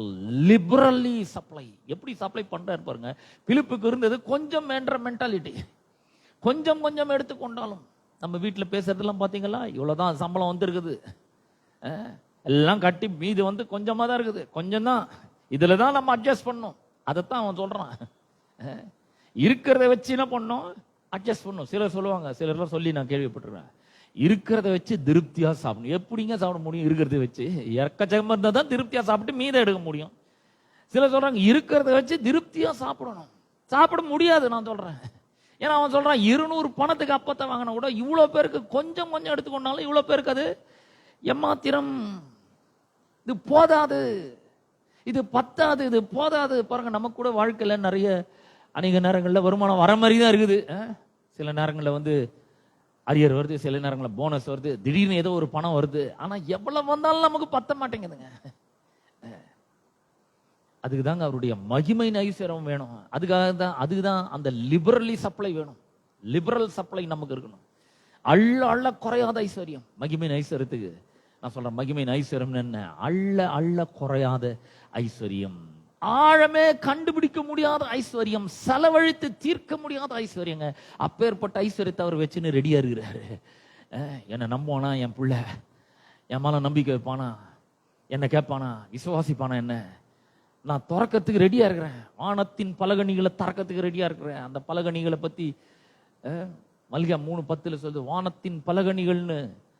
liberally supply. எப்படி சப்ளை பண்றாரு பாருங்க. பிலிப்புக்கு இருந்தது கொஞ்சம் என்ற மென்டாலிட்டி. கொஞ்சம் கொஞ்சம் எடுத்துக்கொண்டாலும், நம்ம வீட்டில் பேசுறதெல்லாம் பாத்தீங்களா, இவ்வளவுதான் சம்பளம் வந்திருக்குது, எல்லாம் கட்டி மீது வந்து கொஞ்சமா தான் இருக்குது, கொஞ்சம் தான், இதுல தான் நம்ம அட்ஜஸ்ட் பண்ணோம். அதைத்தான் அவன் சொல்றான். இருக்கிறத வச்சு என்ன பண்ணோம்? அட்ஜஸ்ட் பண்ணும். சிலர் சொல்லுவாங்க, சிலர்லாம் சொல்லி நான் கேள்விப்பட்டிருக்கேன், இருக்கிறத வச்சு திருப்தியா சாப்பிடணும். எப்படிங்க சாப்பிட முடியும்? இருக்கிறத வச்சு எக்கச்சக்கமா இருந்தா தான் திருப்தியா சாப்பிட்டு மீத எடுக்க முடியும். சிலர் சொல்றாங்க, இருக்கிறத வச்சு திருப்தியா சாப்பிடணும். சாப்பிட முடியாது நான் சொல்றேன். ஏன்னா அவன் சொல்றான், 200 பணத்துக்கு அப்பத்தை வாங்கினா கூட இவ்வளவு பேருக்கு கொஞ்சம் கொஞ்சம் எடுத்துக்கொண்டாலும் இவ்வளவு பேருக்கு அது எம்மாத்திரம், இது போதாது, இது பத்தாது, இது போதாது. பாருங்க, நமக்கு கூட வாழ்க்கையில நிறைய அநேக நேரங்களில் வருமானம் வர மாதிரி தான் இருக்குது. சில நேரங்களில் வந்து அரியர் வருது, சில நேரங்களில் போனஸ் வருது, திடீர்னு ஏதோ ஒரு பணம் வருது. ஆனா எவ்வளவு வந்தாலும் நமக்கு பத்த மாட்டேங்குதுங்க. அதுக்கு தாங்க அவருடைய மகிமை ஐஸ்வர்யம் வேணும். அதுதான் அந்த லிபரலி சப்ளை வேணும். லிபரல் சப்ளை நமக்கு இருக்கணும். அள்ள அள்ள குறையாத ஐஸ்வர்யம் மகிமை ஐஸ்வர்யத்துக்கு. நான் சொல்றேன், மகிமை ஐஸ்வர்யம் என்ன? அள்ள அள்ள குறையாத ஐஸ்வர்யம், ஆழமே கண்டுபிடிக்க முடியாத ஐஸ்வர்யம், செலவழித்து தீர்க்க முடியாத ஐஸ்வர்யங்க. அப்பேற்பட்ட ஐஸ்வர்யத்தை அவர் வச்சுன்னு ரெடியா இருக்கிறாரு. என்ன நம்புவானா என் பிள்ளை? என் மேல நம்பிக்கை வைப்பானா? என்ன கேட்பானா? விசுவாசிப்பானா? என்ன நான் திறக்கிறதுக்கு ரெடியா இருக்கிறேன். வானத்தின் பலகணிகளை திறக்கிறதுக்கு ரெடியா இருக்கிறேன். அந்த பலகணிகளை பத்தி மல்கியா 3:10 சொல்லுது. வானத்தின் பலகணிகள்னு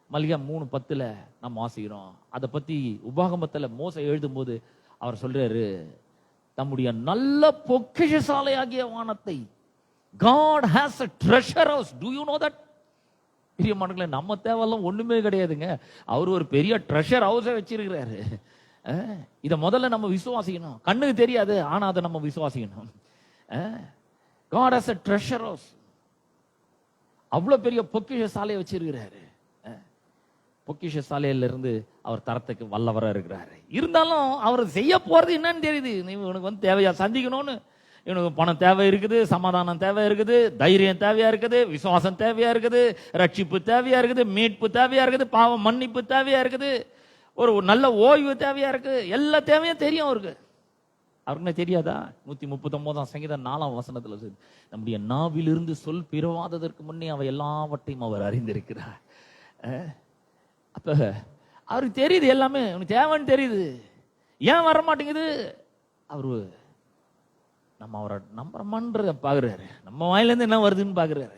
மல்கியா 3:10 நம்ம வாசிக்கிறோம். அதை பத்தி உபாகமத்துல மோசே எழுதும் போது அவர் சொல்றாரு, தம்முடைய நல்ல பொக்கிஷசாலையாகிய வானத்தை, God has a treasure house. Do you know that? பிரியமானவர்களே, நம்ம தேவையெல்லாம் ஒண்ணுமே கிடையாதுங்க. அவர் ஒரு பெரிய ட்ரெஷர் ஹவுஸை வச்சிருக்கிறாரு. இதை முதல்ல நம்ம விசுவாசிக்கணும். கண்ணுக்கு தெரியாது, ஆனா அதை நம்ம விசுவாசிக்கணும். God has a treasure house. அவ்வளவு பெரிய பொக்கிஷ சாலையை வச்சிருக்கிறாரு. பொக்கிஷ சாலையில இருந்து அவர் தரத்துக்கு வல்லவரா இருக்கிறாரு. இருந்தாலும் அவர் செய்ய போறது என்னன்னு தெரியுது. இவனுக்கு வந்து தேவையா சந்திக்கணும்னு, இவனுக்கு பணம் தேவை இருக்குது, சமாதானம் தேவை இருக்குது, தைரியம் தேவையா இருக்குது, விசுவாசம் தேவையா இருக்குது, ரட்சிப்பு தேவையா இருக்குது, மீட்பு தேவையா இருக்குது, பாவம் மன்னிப்பு தேவையா இருக்குது, ஒரு நல்ல ஓய்வு தேவையா இருக்கு. எல்லா தேவையும் தெரியும் அவருக்கு. அவருக்கு தெரியாதா? 139 சங்கீதம் 4 வசனத்துல சொல்லு, நம்முடைய நாவிலிருந்து சொல் பிறவாததற்கு முன்னே அவை எல்லாவற்றையும் அவர் அறிந்திருக்கிறார். அப்ப அவருக்கு தெரியுது, எல்லாமே உனக்கு தேவைன்னு தெரியுது. ஏன் வர மாட்டேங்குது? அவரு நம்ம அவரை நம்புறோமான்றத பாக்குறாரு. நம்ம வாயிலிருந்து என்ன வருதுன்னு பாக்குறாரு.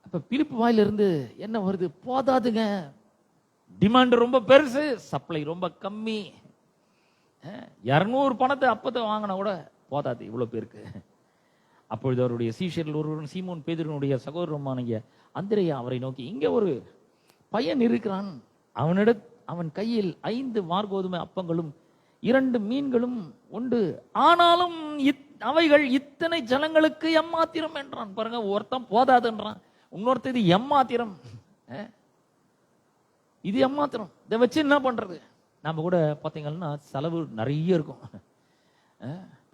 அப்ப பிலிப்பு வாயிலிருந்து என்ன வருது? போதாதுங்க. டிமாண்ட் ரொம்ப பெருசு, சப்ளை ரொம்ப கம்மி. 200 பணத்தை அப்பத்தை வாங்கினா கூட போதாது இவ்வளவு பேருக்கு. அப்பொழுது அவருடைய சீஷர்கள் ஒருவரும் சீமோன் பேதுருனுடைய சகோதரமான அந்திரேயா அவரை நோக்கி, இங்க ஒரு பையன் இருக்கிறான், அவன் கையில் 5 வார்கோதுமை அப்பங்களும் 2 மீன்களும் உண்டு, ஆனாலும் அவைகள் இத்தனை ஜனங்களுக்கு எம்மாத்திரம் என்றான். பாருங்க, ஒருத்தன் போதாதுன்றான், இன்னொருத்தர் எம்மாத்திரம். இது ஏமாத்திரம். இதை வச்சு என்ன பண்றது? நம்ம கூட பார்த்தீங்கன்னா செலவு நிறைய இருக்கும்.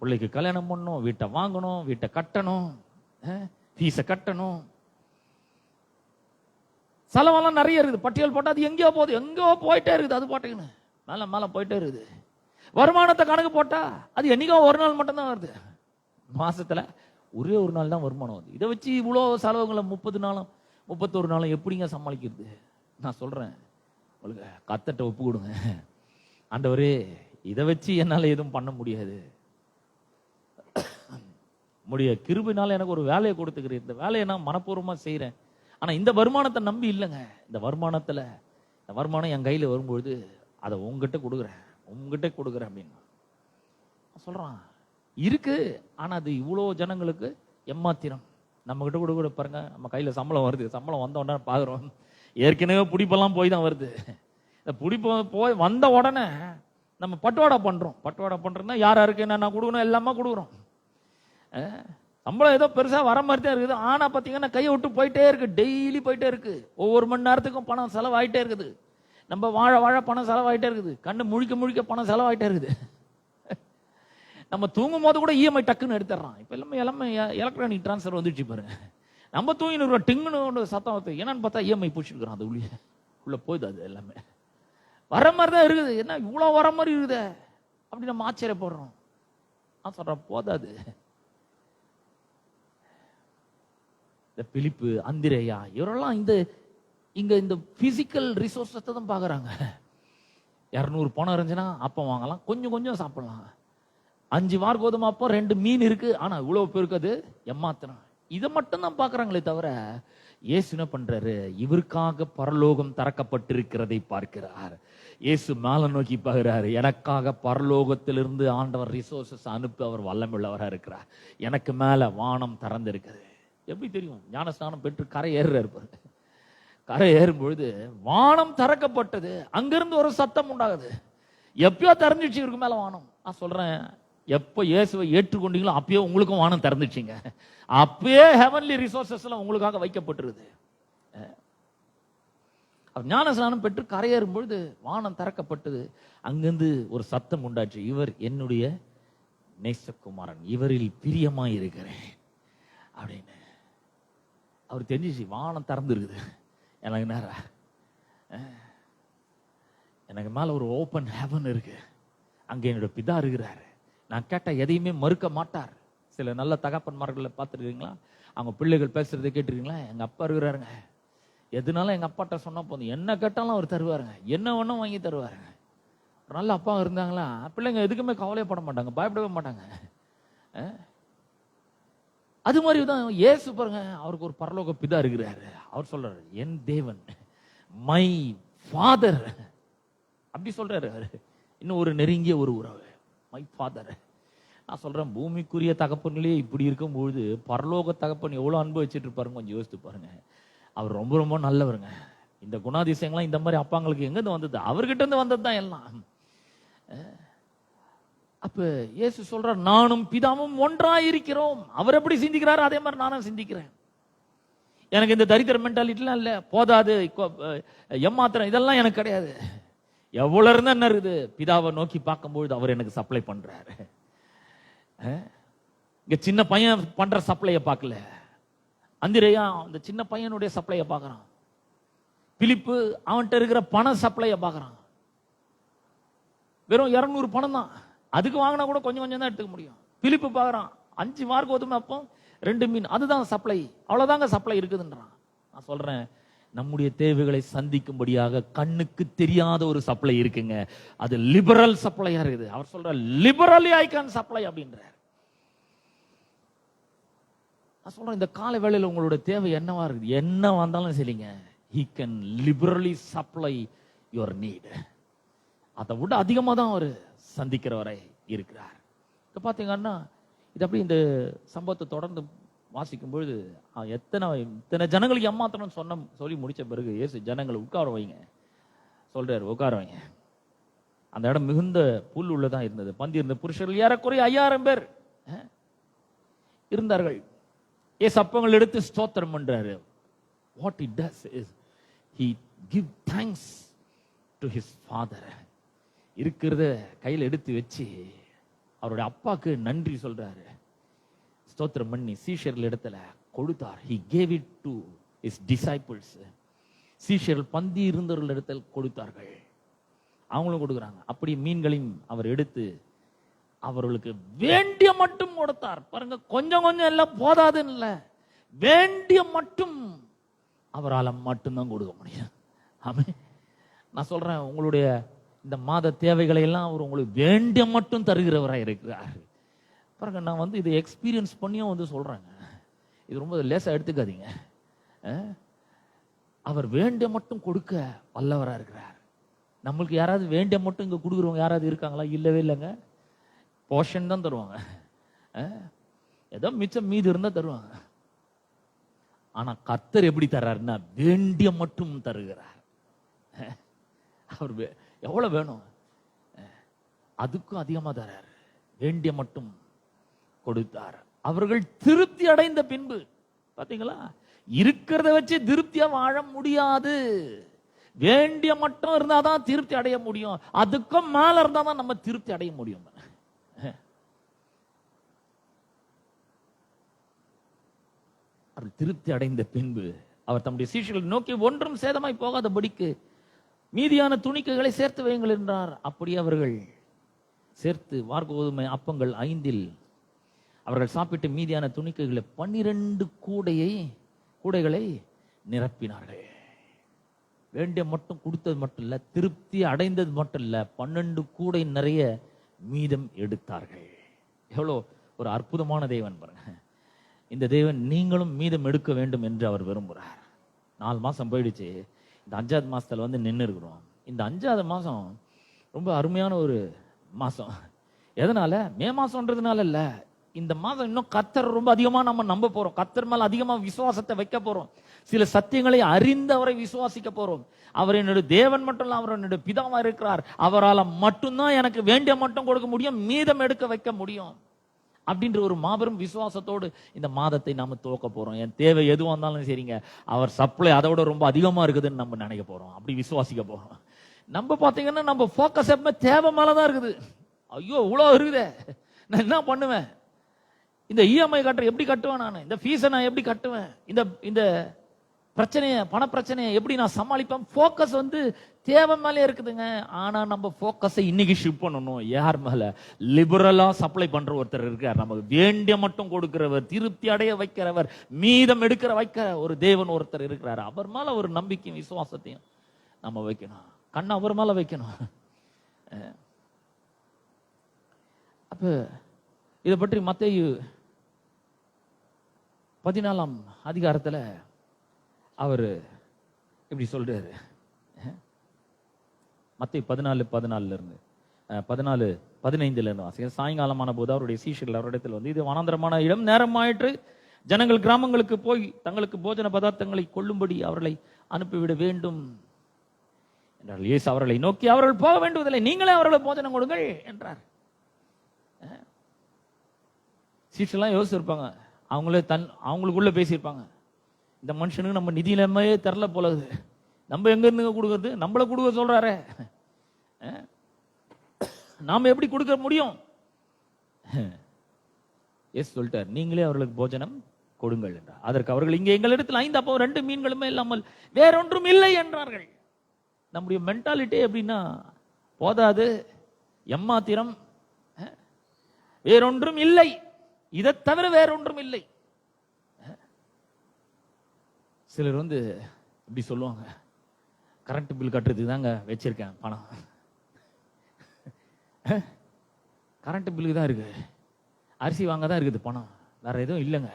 பிள்ளைக்கு கல்யாணம் பண்ணணும், வீட்டை வாங்கணும், வீட்டை கட்டணும், ஃபீஸை கட்டணும், செலவெல்லாம் நிறைய இருக்குது. பட்டியல் போட்டால் அது எங்கேயோ போகுது, எங்கேயோ போயிட்டே இருக்குது. அது பாட்டுக்குன்னு மேலே மேலே போயிட்டே இருக்குது. வருமானத்தை கணக்கு போட்டா அது என்னைக்கோ ஒரு நாள் மட்டும்தான் வருது. மாசத்துல ஒரே ஒரு நாள் தான் வருமானம் வருது. இதை வச்சு இவ்வளோ செலவுகளை 30 நாளும் 31 நாளும் எப்படிங்க சமாளிக்கிறது? நான் சொல்றேன், உங்களுக்கு கத்தட்ட ஒப்பு கொடுங்க. ஆண்டவரே, இதை வச்சு என்னால எதுவும் பண்ண முடியாது. உம்முடைய கிருபையினால எனக்கு ஒரு வேலையை கொடுத்துக்கிறேன். இந்த வேலையை நான் மனப்பூர்வமா செய்யறேன். ஆனா இந்த வருமானத்தை நம்பி இல்லைங்க. இந்த வருமானம் என் கையில வரும்பொழுது அதை உங்ககிட்ட கொடுக்குறேன் அப்படின்னு சொல்றான். இருக்கு, ஆனா அது இவ்வளோ ஜனங்களுக்கு எம்மாத்திரம். நம்ம கிட்ட கொடுக்குற பாருங்க, நம்ம கையில சம்பளம் வருது, சம்பளம் வந்த உடனே பாக்குறோம், ஏற்கனவே பிடிப்பெல்லாம் போய் தான் வருது. இந்த பிடிப்பு போய் வந்த உடனே நம்ம பட்டுவாடா பண்றோம்னா யாருக்கு என்னென்ன கொடுக்கணும் எல்லாமே கொடுக்குறோம். சம்பளம் ஏதோ பெருசா வர மாதிரி தான் இருக்குது. ஆனா பாத்தீங்கன்னா கையை விட்டு போயிட்டே இருக்கு, டெய்லி போயிட்டே இருக்கு. ஒவ்வொரு மணி நேரத்துக்கும் பணம் செலவாயிட்டே இருக்குது. நம்ம வாழ பணம் செலவாயிட்டே இருக்குது. கண்ணு முழிக்க பணம் செலவாயிட்டே இருக்குது. நம்ம தூங்கும் போது கூட இஎம்ஐ டக்குன்னு எடுத்துடுறான். இப்ப எல்லாமே எலக்ட்ரானிக் டிரான்ஸ்ஃபர் வந்துடுச்சு பாருங்க. நம்ம தூங்கினு டிங்குன்னு சத்தம் வந்து என்னன்னு பார்த்தா இஎம்ஐ பிடிச்சிருக்கிறோம். அது உள்ள போயிது. அது எல்லாமே வர மாதிரி தான் இருக்குது. என்ன இவ்வளவு வர மாதிரி இருக்குது அப்படி நம்ம ஆச்சரியப்படுறோம். நான் சொல்றேன், போதாது. இந்த பிலிப்பு, அந்திரேயா இவரெல்லாம் இந்த பிசிக்கல் ரிசோர்ஸை தான் பாக்குறாங்க. 200 பணம் இருந்துச்சுன்னா அப்பம் வாங்கலாம், கொஞ்சம் சாப்பிடலாம். 5 வார் கோதுமை அப்போ 2 மீன் இருக்கு, ஆனா இவ்வளவு பேருக்கு அது எம்மாத்திரம். இதை மட்டும் தான் பாக்குறாங்களே தவிர இயேசு என்ன பண்றாரு? இவருக்காக பரலோகம் திறக்கப்பட்டிருக்கிறதை பார்க்கிறார். இயேசு மேல நோக்கி பாக்குறாரு. எனக்காக பரலோகத்திலிருந்து ஆண்டவர் ரிசோர்சஸ் அனுப்பி அவர் வல்லமுள்ளவரா இருக்கிறார். எனக்கு மேல வானம் திறந்து இருக்குது. எப்படி தெரியும்? ஞானஸ்நானம் பெற்று கரை ஏறுறாரு. கரை ஏறும் பொழுது வானம் திறக்கப்பட்டது. அங்கிருந்து ஒரு சத்தம் உண்டாகுது. எப்பயோ திறந்துச்சு இவருக்கு மேல வானம். நான் சொல்றேன், எப்போ இயேசுவை ஏற்றுக்கொண்டீங்களோ அப்பயோ உங்களுக்கும் வானம் திறந்துச்சுங்க. அப்பயே ஹெவன்லி ரிசோர்சஸ் எல்லாம் உங்களுக்காக வைக்கப்பட்டிருது. ஞானஸ்நானம் பெற்று கரையேறும் பொழுது வானம் திறக்கப்பட்டது. அங்கிருந்து ஒரு சத்தம் உண்டாச்சு, இவர் என்னுடைய நேசகுமாரன், இவரில் பிரியமாய் இருக்கிறேன் அப்படின்னு. அவர் தெரிஞ்சிச்சு, வானம் திறந்து இருக்குது. எனக்கு நேரம் எனக்கு மேல ஒரு ஓப்பன் ஹெவன் இருக்கு. அங்க என்னோட பிதா இருக்கிறாரு. நான் கேட்ட எதையுமே மறுக்க மாட்டார். சில நல்ல தகப்பன்மார்களை பார்த்துருக்கீங்களா? அவங்க பிள்ளைகள் பேசுறதை கேட்டிருக்கீங்களா? எங்க அப்பா இருக்கிறாருங்க, எதுனாலும் எங்க அப்பாட்ட சொன்னா போதும், என்ன கேட்டாலும் அவர் தருவாருங்க, என்ன வேணும் வாங்கி தருவாருங்க. ஒரு நல்ல அப்பா இருந்தாங்களா, பிள்ளைங்க எதுக்குமே கவலைப்பட மாட்டாங்க, பயப்படவே மாட்டாங்க. அது மாதிரிதான் இயேசு பாருங்க, அவருக்கு ஒரு பரலோக பிதா இருக்கிறாரு. அவர் சொல்றாரு, என் தேவன், மை ஃபாதர் அப்படி சொல்றாரு. இன்னும் ஒரு நெருங்கிய ஒரு உறவு, மை ஃபாதர். நான் சொல்றேன், பூமிக்குரிய தகப்பனிலே இப்படி இருக்கும்பொழுது பரலோக தகப்பன் எவ்வளவு அன்பு வச்சுட்டு இருப்பாருங்க. கொஞ்சம் யோசித்து பாருங்க. அவர் ரொம்ப ரொம்ப நல்லவருங்க. இந்த குணாதிசயங்கள்லாம் இந்த மாதிரி அப்பாங்களுக்கு எங்க இருந்து வந்தது? அவர்கிட்ட இருந்து வந்தது தான் எல்லாம். அப்ப இயேசு சொல்றார், நானும் பிதாவும் ஒன்றாயிருக்கிறோம். அவர் எப்படி சிந்திக்கிறாரோ அதே மாதிரி நானும் சிந்திக்கிறேன். எனக்கு இந்த தரித்திர மென்டாலிட்டிலாம் இல்ல, போதாது, எம்மாத்திரம் இதெல்லாம் எனக்கு கிடையாது. எவ்வளவு இருந்தா என்ன இருக்குது? பிதாவை நோக்கி பார்க்கும்போது அவர் எனக்கு சப்ளை பண்றாரு. இங்க சின்ன பையன் பண்ற சப்ளைய பார்க்கல, அந்திரேயா அந்த சின்ன பையனுடைய சப்ளைய பார்க்கறான். பிலிப்பு அவன்கிட்ட இருக்கிற பண சப்ளைய பார்க்கறான். வெறும் 200 பணம் தான், அதுக்கு வாங்கினா கூட கொஞ்சம் தான் எடுத்துக்க முடியும். பிலிப்பு பார்க்கறான், 5 வார் கோதுமை அப்போ 2 மீன், அதுதான் சப்ளை, அவ்வளவுதாங்க சப்ளை இருக்குதுன்றான். நான் சொல்றேன், நம்முடைய தேவைகளை சந்திக்கும்படியாக கண்ணுக்கு தெரியாத ஒரு சப்ளை இருக்குங்க. அது லிபரல் சப்ளையா இருக்குது. அவர் சொல்ற, லிபரலி ஐ கேன் சப்ளை அப்படின்றார். நான் சொல்றேன், இந்த கால வேளையில உங்களோட தேவை என்னவா இருக்குது, என்ன வந்தாலும் சரிங்க, he can liberally supply your need. அதை விட அதிகமா தான் அவர் சந்திக்கிறவரை இருக்கிறார். இப்ப பாத்தீங்கன்னா, இது அப்படி இந்த சம்பவத்தை தொடர்ந்து வாசிக்கும் பொழுது எத்தனை ஜனங்களுக்கு ஏமாத்தணும் சொல்லி முடிச்ச பிறகு இயேசு ஜனங்களை உட்கார வைங்க சொல்றாரு. உட்கார வைங்க. அந்த இடம் மிகுந்த புல் உள்ளதா இருந்தது. பந்தி இருந்த புருஷர்கள் ஏறக்குறைய 5000 பேர் இருந்தார்கள். இயேசு அப்பங்கள் எடுத்து ஸ்தோத்திரம் பண்றாரு. What he does is he give thanks to his father. இருக்கிறத கையில் எடுத்து வச்சு அவருடைய அப்பாக்கு நன்றி சொல்றாரு. ஸ்தோத்திரம் பண்ணி சீஷர்கள் இடத்துல கொடுத்தார். he gave it to his disciples. சீஷர்கள் பந்தி இருந்தவர்கள் இடத்தில் கொடுத்தார்கள், அவங்களும் கொடுக்குறாங்க. அப்படி மீன்களையும் அவர் எடுத்து அவர்களுக்கு வேண்டிய மட்டும் கொடுத்தார். பாருங்க, கொஞ்சம் கொஞ்சம் எல்லாம் போதாதுன்னு இல்ல, வேண்டிய மட்டும் அவரால் மட்டும்தான் கொடுக்க முடியும். ஆமென். நான் சொல்றேன், உங்களுடைய இந்த மாத தேவைகளை எல்லாம் அவர் உங்களுக்கு வேண்டிய மட்டும் தருகிறவராக இருக்கிறார். பாருங்க, நான் இதை எக்ஸ்பீரியன்ஸ் பண்ணியும் சொல்றேங்க. இது ரொம்ப லேசா எடுத்துக்காதீங்க. அவர் வேண்டிய மட்டும் கொடுக்க வல்லவராக இருக்கிறார். நம்மளுக்கு யாராவது வேண்டிய மட்டும் இங்க கொடுக்குறவங்க யாராவது இருக்காங்களா? இல்லவே இல்லைங்க. போர்ஷன் தான் தருவாங்க, ஏதோ மிச்சம் மீது இருந்தா தருவாங்க. ஆனா கர்த்தர் எப்படி தர்றாருன்னா வேண்டிய மட்டும் தருகிறார். அவர் எவ்வளவு வேணும் அதுக்கும் அதிகமா தர்றார். வேண்டிய மட்டும் கொடுத்தார். அவர்கள் திருப்தி அடைந்த பின்பு, பாத்தீங்களா, இருக்கிறத வச்சு திருப்தியா வாழ முடியாது. வேண்டிய மட்டும் இருந்தாதான் திருப்தி அடைய முடியும். அதுக்கும் மேல இருந்தாதான் நம்ம திருப்தி அடைய முடியும். திருப்தி அடைந்த பின்பு அவர் தம்முடைய சீஷர்களை நோக்கி, ஒன்றும் சேதமாய் போகாதபடிக்கு மீதியான துணிக்கைகளை சேர்த்து வையுங்கள் என்றார். அப்படி அவர்கள் சேர்த்து வார்கோதுமை அப்பங்கள் 5 அவர்கள் சாப்பிட்டு மீதியான துணிக்கைகளை 12 கூடைகளை நிரப்பினார்கள். வேண்டிய மட்டும் கொடுத்தது மட்டும் இல்ல, திருப்தி அடைந்தது மட்டும் இல்ல, 12 கூடை நிறைய மீதம் எடுத்தார்கள். எவ்வளோ ஒரு அற்புதமான தேவன் பாருங்க. இந்த தேவன் நீங்களும் மீதம் எடுக்க வேண்டும் என்று அவர் விரும்புகிறார். 4 மாசம் போயிடுச்சு, இந்த 5வது மாசத்துல நின்று இருக்கிறோம். இந்த 5வது மாசம் ரொம்ப அருமையான ஒரு மாசம். எதனால? மே மாசம்ன்றதுனால இல்ல, இந்த மாதம் இன்னும் கர்த்தர் ரொம்ப அதிகமா நம்ம நம்ப போறோம். கர்த்தர் மேல அதிகமா விசுவாசத்தை வைக்க போறோம். சில சத்தியங்களை அறிந்து அவரை விசுவாசிக்க போறோம். அவர் என்னுடைய தேவன் மட்டும் இல்ல, அவர் என்னுடைய பிதாவா இருக்கிறார். அவரால் மட்டும்தான் எனக்கு வேண்டிய மட்டும் கொடுக்க முடியும், மீதம் எடுக்க வைக்க முடியும் அப்படின்ற ஒரு மாபெரும் விசுவாசத்தோடு இந்த மாதத்தை நாம துவக்க போறோம். என் தேவை எதுவாக இருந்தாலும் சரிங்க, அவர் சப்ளை அதை விட ரொம்ப அதிகமா இருக்குதுன்னு நம்ம நினைக்க போறோம். அப்படி விசுவாசிக்க போறோம். நம்ம பாத்தீங்கன்னா நம்ம போக்கஸ் எப்பவுமே தேவை மேலதான் இருக்குது. ஐயோ இவ்வளவு இருக்குதே, நான் என்ன பண்ணுவேன்? இந்த இஎம்ஐ கட்டுற எப்படி கட்டுவேன்? நான் இந்த ஃபீஸை நான் எப்படி கட்டுவேன்? இந்த பிரச்சனையை, பண பிரச்சனையை எப்படி நான் சமாளிப்பேன்? போக்கஸ் தேவை மேலே இருக்குதுங்க. ஆனா நம்ம போக்கஸை இன்னைக்கு ஷிஃப்ட் பண்ணணும். யார் மேல? லிபரலா சப்ளை பண்ற ஒருத்தர் இருக்கார். நமக்கு வேண்டிய மட்டும் கொடுக்கிறவர், திருப்தி அடைய வைக்கிறவர், மீதம் எடுக்கிற வைக்கிற ஒரு தேவன் ஒருத்தர் இருக்கிறார். அவர் மேல ஒரு நம்பிக்கையும் விசுவாசத்தையும் நம்ம வைக்கணும். கண்ணை அவர் மேல வைக்கணும். அப்ப இதை பற்றி மத்தேயு 14ஆம் அதிகாரத்துல அவர் இப்படி சொல்றாரு. மத்தேயு 14:14 இருந்து 14:15 இருந்து வாசிக்க. சாயங்காலமான போது அவருடைய சீஷர்கள் அவரிடத்தில் இது வனாந்தரமான இடம், நேரம் ஆயிற்று, ஜனங்கள் கிராமங்களுக்கு போய் தங்களுக்கு போஜன பதார்த்தங்களை கொள்ளும்படி அவர்களை அனுப்பிவிட வேண்டும் என்றார். இயேசு அவர்களை நோக்கி, அவர்கள் போக வேண்டுவதில்லை, நீங்களே அவர்களை போஜனம் கொடுங்கள் என்றார். சீஷர்லாம் யோசிச்சிருப்பாங்க, அவங்களுக்குள்ள பேசியிருப்பாங்க, இந்த மனுஷனுக்கு நம்ம நிதி நிலைமையே தரல போலது, நம்ம எங்க இருந்து கொடுக்கறது? நம்மள கொடுக்க சொல்றாரு, நாம எப்படி கொடுக்க முடியும்? எஸ் சொல்லிட்டார், நீங்களே அவர்களுக்கு போஜனம் கொடுங்கள் என்றார். அதற்கு அவர்கள், இங்கே எங்களிடத்தில் 5 அப்போ 2 மீன்களுமே இல்லாமல் வேறொன்றும் இல்லை என்றார்கள். நம்முடைய மென்டாலிட்டி எப்படின்னா, போதாது, எம்மாத்திரம், வேறொன்றும் இல்லை, இதை தவிர வேறொன்றும் இல்லை. சிலர் இப்படி சொல்லுவாங்க, கரண்ட் பில் கட்டுறதுக்கு தாங்க வச்சிருக்கேன் பணம், கரண்ட் பில்லுக்கு தான் இருக்கு, அரிசி வாங்க தான் இருக்குது பணம், வேற எதுவும் இல்லைங்க.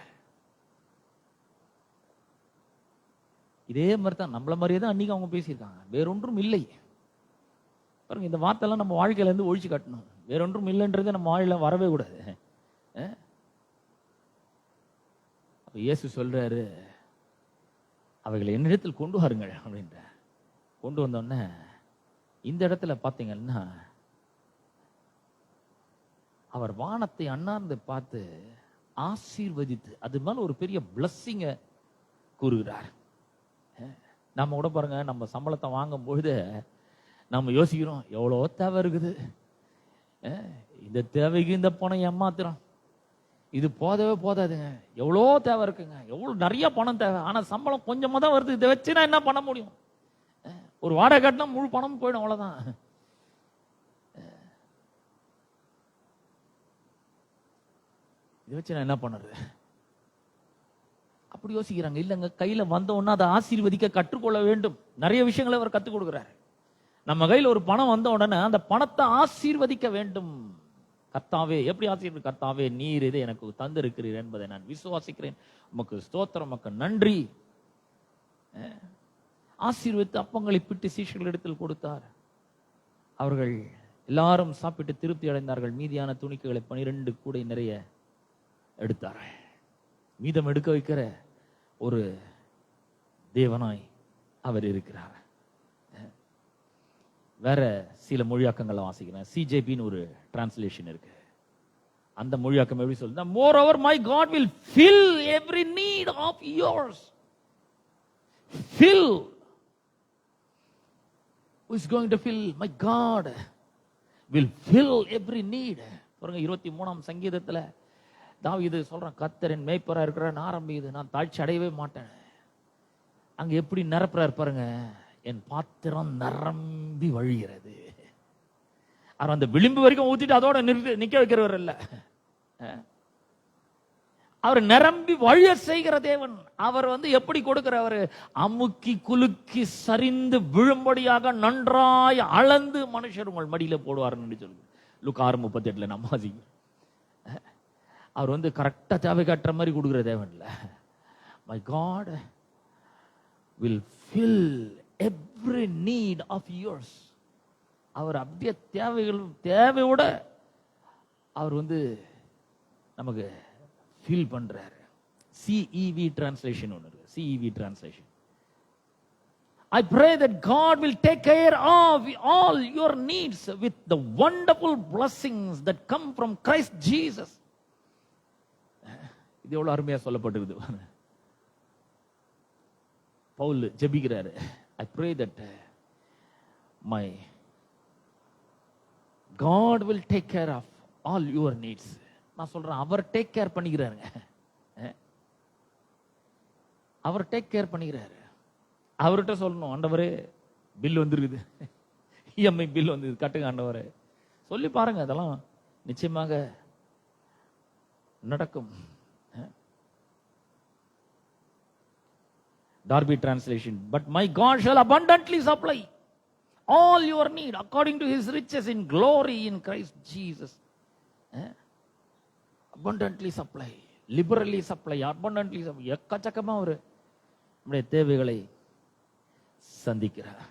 இதே மாதிரி தான், நம்மள மாதிரியே தான் அன்னைக்கு அவங்க பேசியிருக்காங்க, வேறொன்றும் இல்லை. பாருங்க, இந்த வார்த்தைலாம் நம்ம வாழ்க்கையில இருந்து ஒழிச்சு காட்டணும். வேறொன்றும் இல்லைன்றது நம்ம வாழ்க்கையில வரவே கூடாது. இயேசு சொல்றாரு, அவைகளை என்னிடத்தில் கொண்டு வாருங்கள் அப்படின்ற. கொண்டு வந்தோடனே இந்த இடத்துல பாத்தீங்கன்னா அவர் வானத்தை அண்ணாந்து பார்த்து ஆசீர்வதித்து அது மேல ஒரு பெரிய பிளஸ்ஸிங்க கூறுகிறார். நம்ம கூட பாருங்க, நம்ம சம்பளத்தை வாங்கும் பொழுது நம்ம யோசிக்கிறோம், எவ்வளோ தேவை இருக்குது, இந்த தேவைக்கு இந்த பணம் ஏமாத்துறோம், இது போதவே போதாதுங்க, எவ்வளோ தேவை இருக்குங்க, எவ்வளோ நிறைய பணம் தேவை, ஆனா சம்பளம் கொஞ்சமா தான் வருது, இதை வச்சு நான் என்ன பண்ண முடியும், ஒரு வாடகை கட்டினா முழு பணமும் போயிடும், அவ்வளவுதான். இதை வச்சு நான் என்ன பண்ணுறது, அப்படி யோசிக்கிறாங்க. இல்லைங்க, கையில வந்த உடனே அதை ஆசீர்வதிக்க கற்றுக்கொள்ள வேண்டும். நிறைய விஷயங்களை அவர் கற்றுக் கொடுக்கிறார். நம்ம கையில் ஒரு பணம் வந்த உடனே அந்த பணத்தை ஆசீர்வதிக்க வேண்டும். கர்த்தாவே, எப்படி ஆசீர்வதி, கர்த்தாவே நீர் இதை எனக்கு தந்திருக்கிறீர் என்பதை நான் விசுவாசிக்கிறேன், உமக்கு ஸ்தோத்திரம், உமக்கு நன்றி. ஆசீர்வதித்து அப்பங்களை பிட்டு சீஷர்களிடத்தில் கொடுத்தார். அவர்கள் எல்லாரும் சாப்பிட்டு திருப்தி அடைந்தார்கள். மீதியான துணிக்கைகளை 12 கூடை நிறைய எடுத்தார். மீதம் எடுக்க வைக்கிற ஒரு தேவனாய் அவர் இருக்கிறார். வேற சில மொழியாக்கங்களை வாசிக்கிறேன். சிஜேபின்னு ஒரு டிரான்ஸ்லேஷன் இருக்கு. அந்த மொழியாக்கம் எப்படி சொல்லுது, moreover my God will fill every need of yours. Fill. Who is going to fill? My God will fill every need. பாருங்க, 23ஆம் சங்கீதத்துல தாவீது சொல்றான், கர்த்தரின் மேய்ப்பரா இருக்கிறான்னு ஆரம்பிக்குது. நான் தாழ்ச்சி அடையவே மாட்டேன். அங்க எப்படி நிரப்புறாரு பாருங்க, என் பாத்திரம் நிரம்பி வழிகிறது. அவர் அந்த விளிம்பு வரைக்கும் ஊத்திட்டு அதோட நிக்க வைக்கிறவர் இல்ல, அவர் நிரம்பி வழிய செய்கிற தேவன். அவர் எப்படி கொடுக்கிறவர், அமுக்கி குலுக்கி சரிந்து விழும்படியாக நன்றாய் அளந்து மனுஷர் உங்கள் மடியில போடுவார்னு சொல்லுங்க. லூக்கா 6:38 நம்ம வாசிக்கிறோம். அவர் கரெக்டா தேவை காட்டுற மாதிரி கொடுக்குற தேவன் இல்ல. My God will fill every need of yours. அவர் அப்படியே தேவையோட அவர் நமக்கு ஃபீல் பண்றாரு. CEV டிரான்ஸ்லேஷன் ஒன்று இருக்கு. CEV translation, I pray that God will take care of all your needs with the wonderful blessings that come from Christ Jesus. இது எவ்வளவு அருமையா சொல்லப்பட்டிருக்குது. Pavul ஜெபிக்கிறாரு, I pray that my God will take care of all your needs. நான் சொல்றேன், அவர் take care பண்ணிக்கிறாருங்க. அவர் take care பண்ணிக்கிறாரு. அவர்கிட்ட சொல்லணும், ஆண்டவரே பில் வந்துருக்குது, EMI பில் வந்து கட்டுங்க ஆண்டவரே சொல்லி பாருங்க, அதெல்லாம் நிச்சயமாக நடக்கும். Darby translation, but my God shall abundantly supply all your need according to his riches in glory in Christ Jesus. Abundantly supply, liberally supply, abundantly supply. எக்கச்சக்கமா ஒரு நம்முடைய தேவைகளை சந்திக்கிறார்.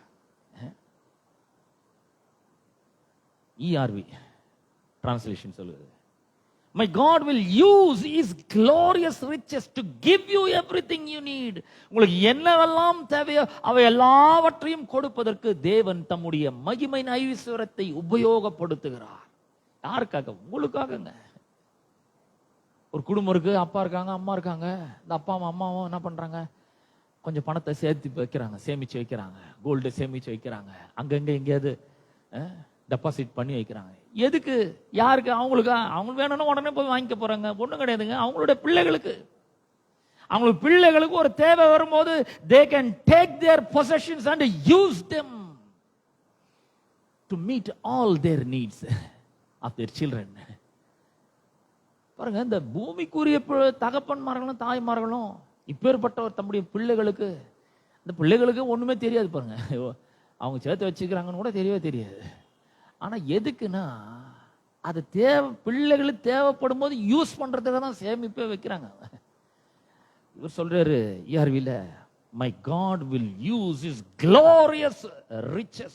ERV translation சொல்லுது, my God will use his glorious riches to give you everything you need. உங்களுக்கு என்னவெல்லாம் தேவையோ அவை எல்லாவற்றையும் கொடுப்பதற்கு தேவன் தம்முடைய மகிமை ஐஸ்வரியத்தை உபயோகப்படுத்துகிறார். யாருக்காக? உங்களுக்காகங்க. ஒரு குடும்பம் இருக்கு, அப்பா இருக்காங்க, அம்மா இருக்காங்க. இந்த அப்பாவும் அம்மாவும் என்ன பண்றாங்க, கொஞ்சம் பணத்தை சேர்த்து வைக்கிறாங்க, சேமிச்சு வைக்கிறாங்க, கோல்டு சேமிச்சு வைக்கிறாங்க, அங்கங்க எங்கேயாவது டெபாசிட் பண்ணி வைக்கிறாங்க. எதுக்கு? யாருக்கு? அவங்களுக்கு. அவங்களுக்கு வேணும்னா உடனே போய் வாங்கிக்க போறாங்க. ஒண்ணும் கிடையாதுங்க, அவங்களுடைய பிள்ளைகளுக்கு. அவங்களுக்கு பிள்ளைகளுக்கு ஒரு தேவை வரும்போது they can take their possessions and use them to meet all their needs of their children. பாருங்க, இந்த பூமிக்குரிய தகப்பன்மார்களும் தாய்மார்களும் இப்பேற்பட்ட தம்முடைய பிள்ளைகளுக்கு, இந்த பிள்ளைகளுக்கு ஒண்ணுமே தெரியாது பாருங்க, அவங்க சேர்த்து வச்சுக்கிறாங்கன்னு கூட தெரியவே தெரியாது. ஆனா எதுக்குன்னா, அது பிள்ளைகளுக்கு தேவைப்படும் போது யூஸ் பண்றதுக்கு தான் சேமிப்பே வைக்கிறாங்க. இவர் சொல்றாரு ERVல, my God will use his glorious riches.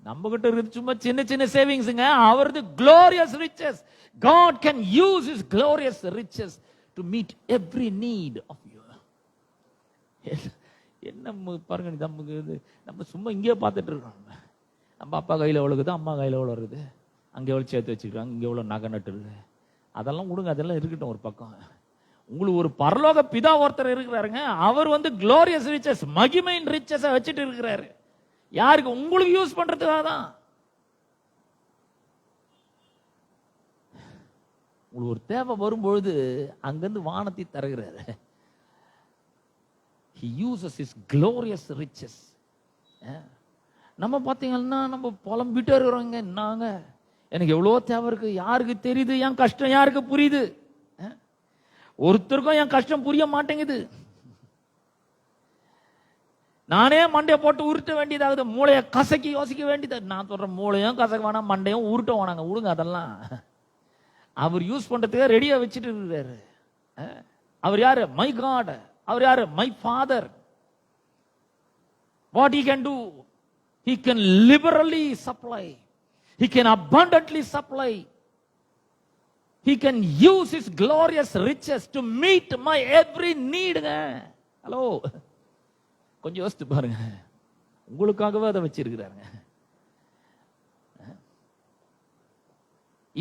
நம்ம கிட்ட இருக்கு சும்மா சின்ன சின்ன சேவிங்ஸ்ங்க, அவரது glorious riches. God can use his glorious riches to meet every need of you. என்ன பாருங்க, நம்ம சும்மா இங்கே பார்த்துட்டு இருக்கோம். நம்ம அப்பா கையில் எவ்வளோ இருக்குது, அம்மா கையில் எவ்வளோ இருக்குது, அங்கே எவ்வளோ சேர்த்து வச்சுக்கிறாங்க, இங்கே எவ்வளோ நகை நட்டு இருக்குது, அதெல்லாம் கொடுங்க, அதெல்லாம் இருக்கட்டும் ஒரு பக்கம். உங்களுக்கு ஒரு பரலோக பிதா ஒருத்தர் இருக்கிறாருங்க, அவர் glorious riches, மகிமையின் ரிச்சஸை வச்சுட்டு இருக்கிறாரு. யாருக்கு? உங்களுக்கு யூஸ் பண்றதுக்காக தான். உங்களுக்கு ஒரு தேவை வரும்பொழுது அங்கிருந்து வானத்தை தருகிறாரு. He uses his glorious riches. நம்ம பார்த்தீங்கன்னா நம்ம புலம்பிட்டே இருக்கிறோங்க. நாங்க எனக்கு எவ்வளோ தேவை இருக்கு, யாருக்கு தெரியுது என் கஷ்டம், யாருக்கு புரியுது? ஒருத்தருக்கும் என் கஷ்டம் புரிய மாட்டேங்குது. நானே மண்டையை போட்டு உருட்ட வேண்டியதாகுது, மூளையை கசக்கி யோசிக்க வேண்டியது. நான் சொல்றேன், மூளையும் கசக்க வேணாம், மண்டையும் உருட்ட வேணாங்க, விடுங்க அதெல்லாம். அவர் யூஸ் பண்றதுக்கு ரெடியா வச்சுட்டு இருக்காரு. அவர் யாரு? My God. அவர் யாரு? My father. What he can do? He can liberally supply. He can abundantly supply. He can use his glorious riches to meet my every need. Hello, கொஞ்சம் யோசித்து பாருங்க. உங்களுக்காகவே அதை வச்சிருக்கிறாருங்க.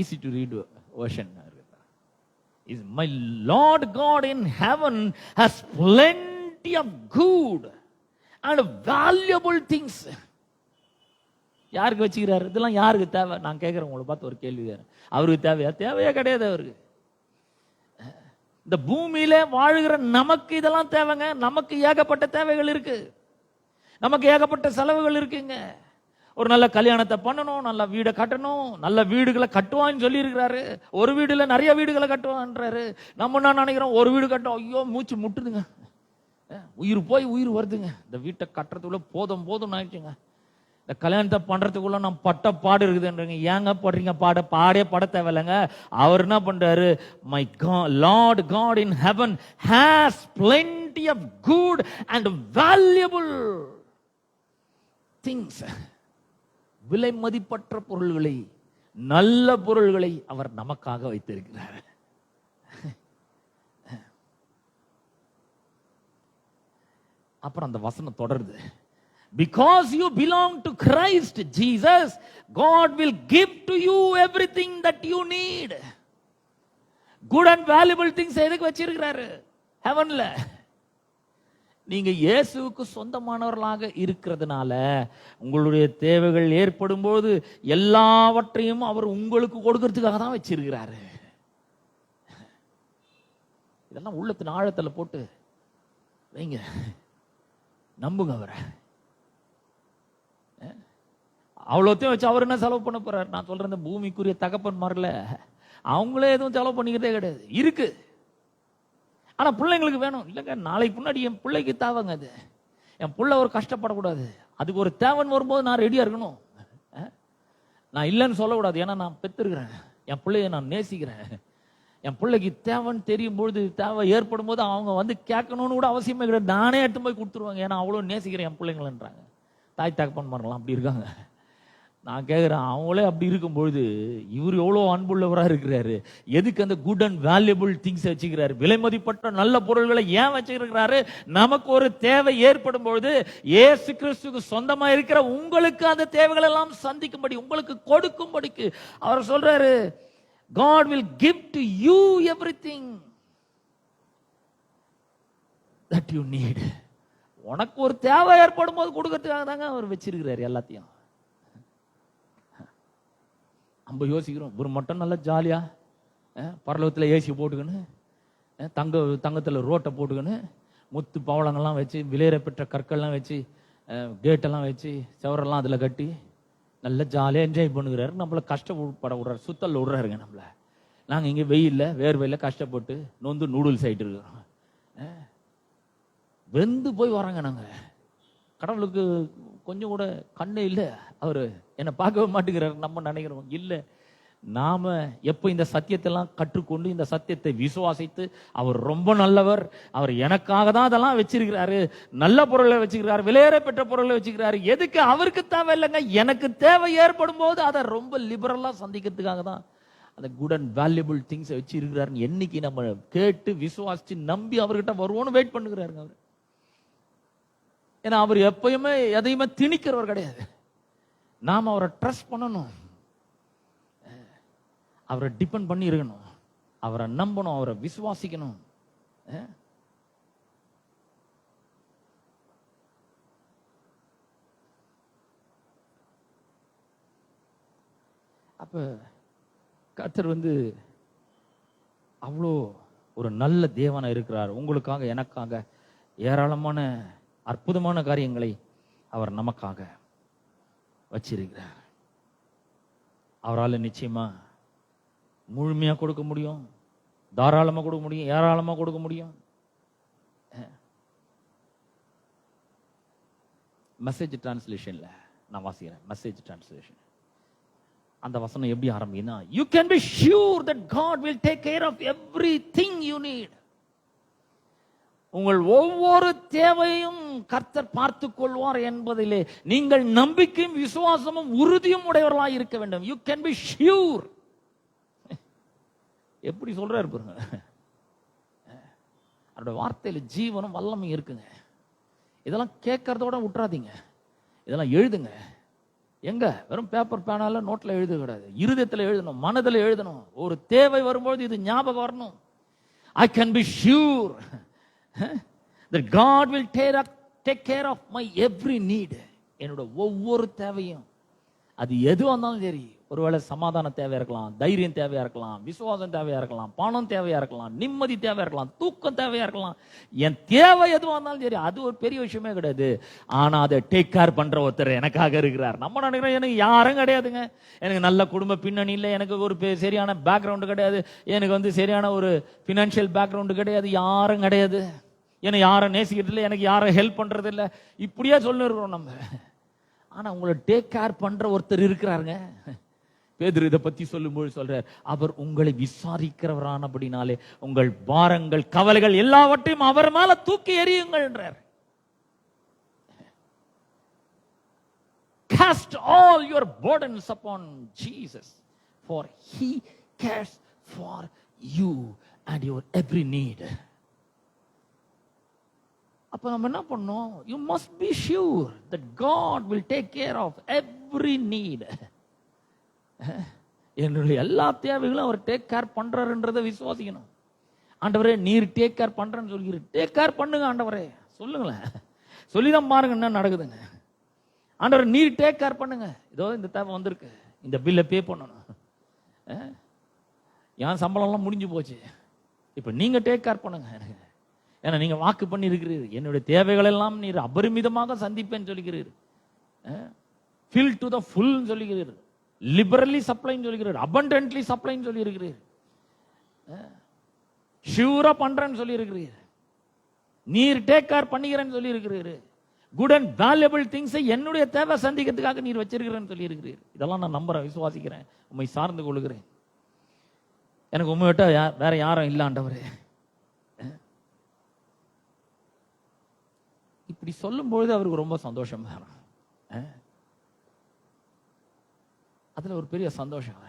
Easy to read version. Is my Lord God in heaven has plenty of good and valuable things. யாருக்கு வச்சுக்கிறாரு? இதெல்லாம் யாருக்கு தேவை? நான் கேட்கிறேன் உங்களை பார்த்து ஒரு கேள்வி. அவருக்கு தேவையா? தேவையே கிடையாது அவருக்கு. இந்த பூமியில வாழ்கிற நமக்கு இதெல்லாம் தேவைங்க. நமக்கு ஏகப்பட்ட தேவைகள் இருக்கு, நமக்கு ஏகப்பட்ட செலவுகள் இருக்குங்க. ஒரு நல்ல கல்யாணத்தை பண்ணணும், நல்ல வீடை கட்டணும், நல்ல வீடுகளை கட்டுவான்னு சொல்லி இருக்கிறாரு. ஒரு வீடுல நிறைய வீடுகளை கட்டுவான்றாரு. நம்ம என்ன நினைக்கிறோம்? ஒரு வீடு கட்டும், ஐயோ மூச்சு முட்டுதுங்க, உயிர் போய் உயிர் வருதுங்க. இந்த வீட்டை கட்டுறதுக்குள்ள போதும் போதும் ஆயிடுச்சுங்க. இந்த கல்யாணத்தை பண்றதுக்குள்ள நான் பட்ட பாடு இருக்குதுன்றீங்க. ஏங்க படுறீங்க? பாடே பட தேவையில்லைங்க. அவர் என்ன பண்றாரு? My Lord God in heaven has plenty of good and valuable things. விலை மதிப்பற்ற பொருள்களை, நல்ல பொருள்களை அவர் நமக்காக வைத்திருக்கிறார். அப்புறம் அந்த வசனம் தொடருது. Because you belong to Christ Jesus, God will give to you everything that you need. Good and valuable things எதுக்கு வச்சிருக்கிறாரு? ஹெவன்ல. நீங்க இயேசுவுக்கு சொந்தமானவர்களாக இருக்கிறதுனால உங்களுடைய தேவைகள் ஏற்படும் போது எல்லாவற்றையும் அவர் உங்களுக்கு கொடுக்கறதுக்காக தான் வச்சிருக்கிறாரு. இதெல்லாம் உள்ளத்தின் ஆழத்துல போட்டு வைங்க, நம்புங்க அவரை. அவ்வளோத்தையும் வச்சு அவர் என்ன செலவு பண்ண போறாரு? நான் சொல்றேன், இந்த பூமிக்குரிய தகப்பன்மார்ல அவங்களே எதுவும் செலவு பண்ணிக்கிறதே கிடையாது. இருக்கு, ஆனா பிள்ளைங்களுக்கு வேணும் இல்லைங்க. நாளைக்கு முன்னாடி என் பிள்ளைக்கு தேவைங்க அது. என் பிள்ளை ஒரு கஷ்டப்படக்கூடாது, அதுக்கு ஒரு தேவைன்னு வரும்போது நான் ரெடியா இருக்கணும். நான் இல்லைன்னு சொல்லக்கூடாது, ஏன்னா நான் பெற்றிருக்கிறேன், என் பிள்ளைய நான் நேசிக்கிறேன். என் பிள்ளைக்கு தேவைன்னு தெரியும் பொழுது, தேவை ஏற்படும் போது அவங்க வந்து கேட்கணும்னு கூட அவசியமே கிடையாது, நானே எடுத்து போய் கொடுத்துருவாங்க. ஏன்னா அவ்வளோ நேசிக்கிறேன் என் பிள்ளைங்கள்ன்றாங்க. தாய் தகப்பன்மாரெல்லாம் அப்படி இருக்காங்க. நான் கேட்குறேன், அவங்களே அப்படி இருக்கும்பொழுது இவர் எவ்வளோ அன்புள்ளவராக இருக்கிறாரு. எதுக்கு அந்த குட் அண்ட் வேல்யூபிள் திங்ஸ் வச்சுக்கிறாரு? விலை மதிப்பற்ற நல்ல பொருள்களை ஏன் வச்சுக்கிறாரு? நமக்கு ஒரு தேவை ஏற்படும் பொழுது இயேசு கிறிஸ்துவுக்கு சொந்தமா இருக்கிற உங்களுக்கு அந்த தேவைகள் எல்லாம் சந்திக்கும்படி, உங்களுக்கு கொடுக்கும்படிக்கு அவர் சொல்றாரு, God will give to you everything that you need. உனக்கு ஒரு தேவை ஏற்படும் போது கொடுக்கறதுக்காக தாங்க அவர் வச்சிருக்கிறாரு எல்லாத்தையும். நம்ம யோசிக்கிறோம், ஒரு மட்டும் நல்லா ஜாலியா பரலோகத்தில் ஏசி போட்டுக்கணும், தங்கத்தில் ரோட்டை போட்டுக்கணும், முத்து பவளங்கள்லாம் வச்சு, விலையேற பெற்ற கற்கள்லாம் வச்சு, கேட்டெல்லாம் வச்சு, செவரெல்லாம் அதில் கட்டி நல்லா ஜாலியாக என்ஜாய் பண்ணுகிறாரு. நம்மளை கஷ்டப்பட விடுறாரு, சுத்தல் விடுறாருங்க நம்மளை. நாங்கள் இங்கே வெயில்ல வேர்வையில் கஷ்டப்பட்டு நொந்து நூடுல்ஸ் ஆகிட்டு இருக்கிறோம். வெந்து போய் வராங்க நாங்கள். கடவுளுக்கு கொஞ்சம் கூட கண்ணே இல்லை, அவர் என்னை பார்க்கவே மாட்டேங்கிறார் நம்ம நினைக்கிறோம். இல்லை, நாம எப்போ இந்த சத்தியத்தெல்லாம் கற்றுக்கொண்டு இந்த சத்தியத்தை விசுவாசித்து அவர் ரொம்ப நல்லவர், அவர் எனக்காக தான் அதெல்லாம் வச்சிருக்கிறாரு, நல்ல பொருளை வச்சுக்கிறாரு, விலையேற பெற்ற பொருளை வச்சுக்கிறாரு. எதுக்கு? அவருக்கு தேவை இல்லைங்க, எனக்கு தேவை ஏற்படும் போது அதை ரொம்ப லிபரலா சந்திக்கிறதுக்காக தான் அந்த குட் அண்ட் வேல்யூபிள் திங்ஸை வச்சு இருக்கிறாருன்னு என்னைக்கு நம்ம கேட்டு விசுவாசிச்சு நம்பி அவர்கிட்ட வருவோன்னு வெயிட் பண்ணுகிறாருங்க அவர். ஏன்னா அவர் எப்பயுமே எதையுமே திணிக்கிறவர் கிடையாது. நாம் அவரை ட்ரஸ்ட் பண்ணணும், அவரை டிபெண்ட் பண்ணி இருக்கணும், அவரை நம்பணும், அவரை விசுவாசிக்கணும். அப்ப கர்த்தர் அவ்வளோ ஒரு நல்ல தேவனா இருக்கிறார். உங்களுக்காக எனக்காக ஏராளமான அற்புதமான காரியங்களை அவர் நமக்காக வச்சிருக்கிறார். அவரால் நிச்சயமா முழுமையா கொடுக்க முடியும், தாராளமா கொடுக்க முடியும், ஏராளமா கொடுக்க முடியும். மெசேஜ் டிரான்ஸ்லேஷன்ல நான் வாசிக்கிறேன். மெசேஜ் டிரான்ஸ்லேஷன் அந்த வசனம் எப்படி ஆரம்பிக்குதுன்னா, you can be sure that God will take care of everything you need. உங்கள் ஒவ்வொரு தேவையும் கர்த்தர் பார்த்துக் கொள்வார் என்பதிலே நீங்கள் நம்பிக்கையும் விசுவாசமும் உறுதியும் உடையவர்களாக இருக்க வேண்டும். you can be sure. எப்படி சொல்றாரு பாருங்க, அவருடைய வார்த்தையில ஜீவனும் வல்லமையும் இருக்குங்க. இதெல்லாம் கேட்கறதோட விட்டுறாதீங்க, இதெல்லாம் எழுதுங்க. எங்க வெறும் பேப்பர் பேனால நோட்ல எழுத கூடாது, இருதயத்தில் எழுதணும், மனதில் எழுதணும். ஒரு தேவை வரும்போது இது ஞாபகம் வரணும். I can be sure that God will take care of my every need. என்னோட ஒவ்வொரு தேவையும், அது எதுவாக இருந்தாலும் சரி, ஒருவேளை சமாதான தேவையா இருக்கலாம், தைரியம் தேவையா இருக்கலாம், விசுவாசம் தேவையா இருக்கலாம், பணம் தேவையா இருக்கலாம், நிம்மதி தேவையா இருக்கலாம், தூக்கம் தேவையா இருக்கலாம். என் தேவை எதுவாக இருந்தாலும் சரி, அது ஒரு பெரிய விஷயமே கிடையாது. ஆனா அதை டேக் கேர் பண்ற ஒருத்தர் எனக்காக இருக்கிறார். நம்ம நினைக்கிறோம் எனக்கு யாரும் கிடையாதுங்க, எனக்கு நல்ல குடும்ப பின்னணி இல்லை, எனக்கு ஒரு சரியான பேக்ரவுண்டு கிடையாது, எனக்கு சரியான ஒரு பினான்சியல் பேக்ரவுண்டு கிடையாது, யாரும் கிடையாது, என்னை யாரும் நேசிக்கிறது இல்லை, எனக்கு யாரும் ஹெல்ப் பண்றது இல்லை, இப்படியே சொல்லிருக்கிறோம் நம்ம. ஆனா உங்களை டேக் கேர் பண்ற ஒருத்தர் இருக்கிறாருங்க. பேதுரு இதை பத்தி சொல்லும்போது சொல்றார், அவர் உங்களை விசாரிக்கிறவரானபடினாலே உங்கள் பாரங்கள் கவலைகள் எல்லாவற்றையும் அவர் மேல தூக்கி எறியுங்கள் என்றார். Cast all your burdens upon Jesus, for he cares for you and your every need. அப்ப நம்ம என்ன பண்ணோம்? You must be sure that God will take care of every need. என்னுடைய எல்லா தேவைகளும் அவர் டேக் கேர் பண்றாருன்றதை விசுவாசிக்கணும். ஆண்டவரே நீர் டேக் கேர் பண்றேன்னு சொல்கிறீர், டேக் கேர் பண்ணுங்க ஆண்டவரே, சொல்லுங்களேன், சொல்லிதான் பாருங்க என்ன நடக்குதுங்க. ஆண்டவரே நீர் டேக் கேர் பண்ணுங்க, இதோ இந்த தேவை வந்திருக்கு, இந்த பில்லை பே பண்ணணும், என் சம்பளம்லாம் முடிஞ்சு போச்சு, இப்ப நீங்க டேக் கேர் பண்ணுங்க எனக்கு. ஏன்னா நீங்க வாக்கு பண்ணி இருக்கிறீர், என்னுடைய தேவைகள் எல்லாம் நீர் அபரிமிதமாக சந்திப்பேன்னு சொல்லுகிறீர், ஃபில் டு த ஃபுல் சொல்லுகிறீர், லிபரலி சப்ளைன்னு சொல்லுகிறீர், அபண்டன்ட்லி சப்ளைன்னு சொல்லி இருக்கிறீர், ஷூரா பண்றேன்னு சொல்லி இருக்கிறீர், நீர் டேக் கேர் பண்ணிக்கிறேன்னு சொல்லி இருக்கிறீர், குட் அண்ட் வேல்யூபிள் திங்ஸ் என்னுடைய தேவை சந்திக்கிறதுக்காக நீர் வச்சிருக்கிறேன்னு சொல்லி இருக்கிறீர். இதெல்லாம் நான் நம்புறேன், விசுவாசிக்கிறேன், உண்மை சார்ந்து கொள்கிறேன். எனக்கு உண்மையிட்ட வேற யாரும் இல்லாண்டவரே. இப்படி சொல்லும்பொழுது அவருக்கு ரொம்ப சந்தோஷம் வரும். அதுல ஒரு பெரிய சந்தோஷம்,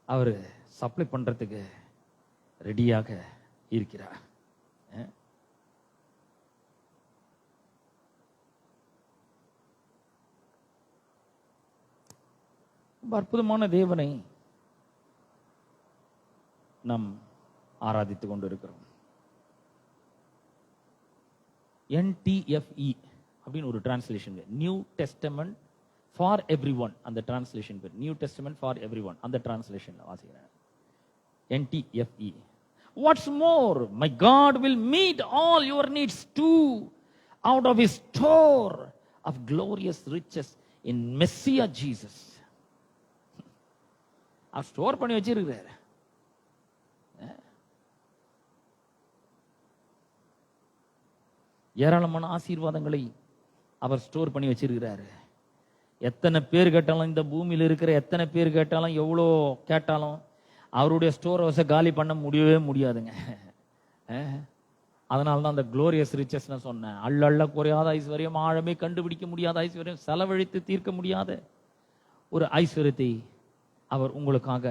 அவரு சப்ளை பண்றதுக்கு ரெடியாக இருக்கிறார். ரொம்ப அற்புதமான தேவனை நாம் ஆராதித்துக் கொண்டு இருக்கிறோம். NTFE அப்படின்னு ஒரு translation, new testament for every one. அந்த டிரான்ஸ்லேஷன் பேர் new testament for every one. அந்த டிரான்ஸ்லேஷன்ல வாசிக்கிறேன், NTFE. What's more, my God will meet all your needs too out of his store of glorious riches in Messiah Jesus. அவர் store பண்ணி வச்சிருக்கிறார். ஏராளமான ஆசீர்வாதங்களை அவர் store பண்ணி வச்சிருக்கிறாரு. எத்தனை பேர் கேட்டாலும், இந்த பூமியில் இருக்கிற எத்தனை பேர் கேட்டாலும், எவ்வளோ கேட்டாலும் அவருடைய ஸ்டோர் ஹவுஸை காலி பண்ண முடியவே முடியாதுங்க. அதனால தான் அந்த குளோரியஸ் ரிச்சஸ் நான் சொன்னேன். அள்ள குறையாத ஐஸ்வர்யம், ஆழமே கண்டுபிடிக்க முடியாத ஐஸ்வர்யம், செலவழித்து தீர்க்க முடியாத ஒரு ஐஸ்வர்யத்தை அவர் உங்களுக்காக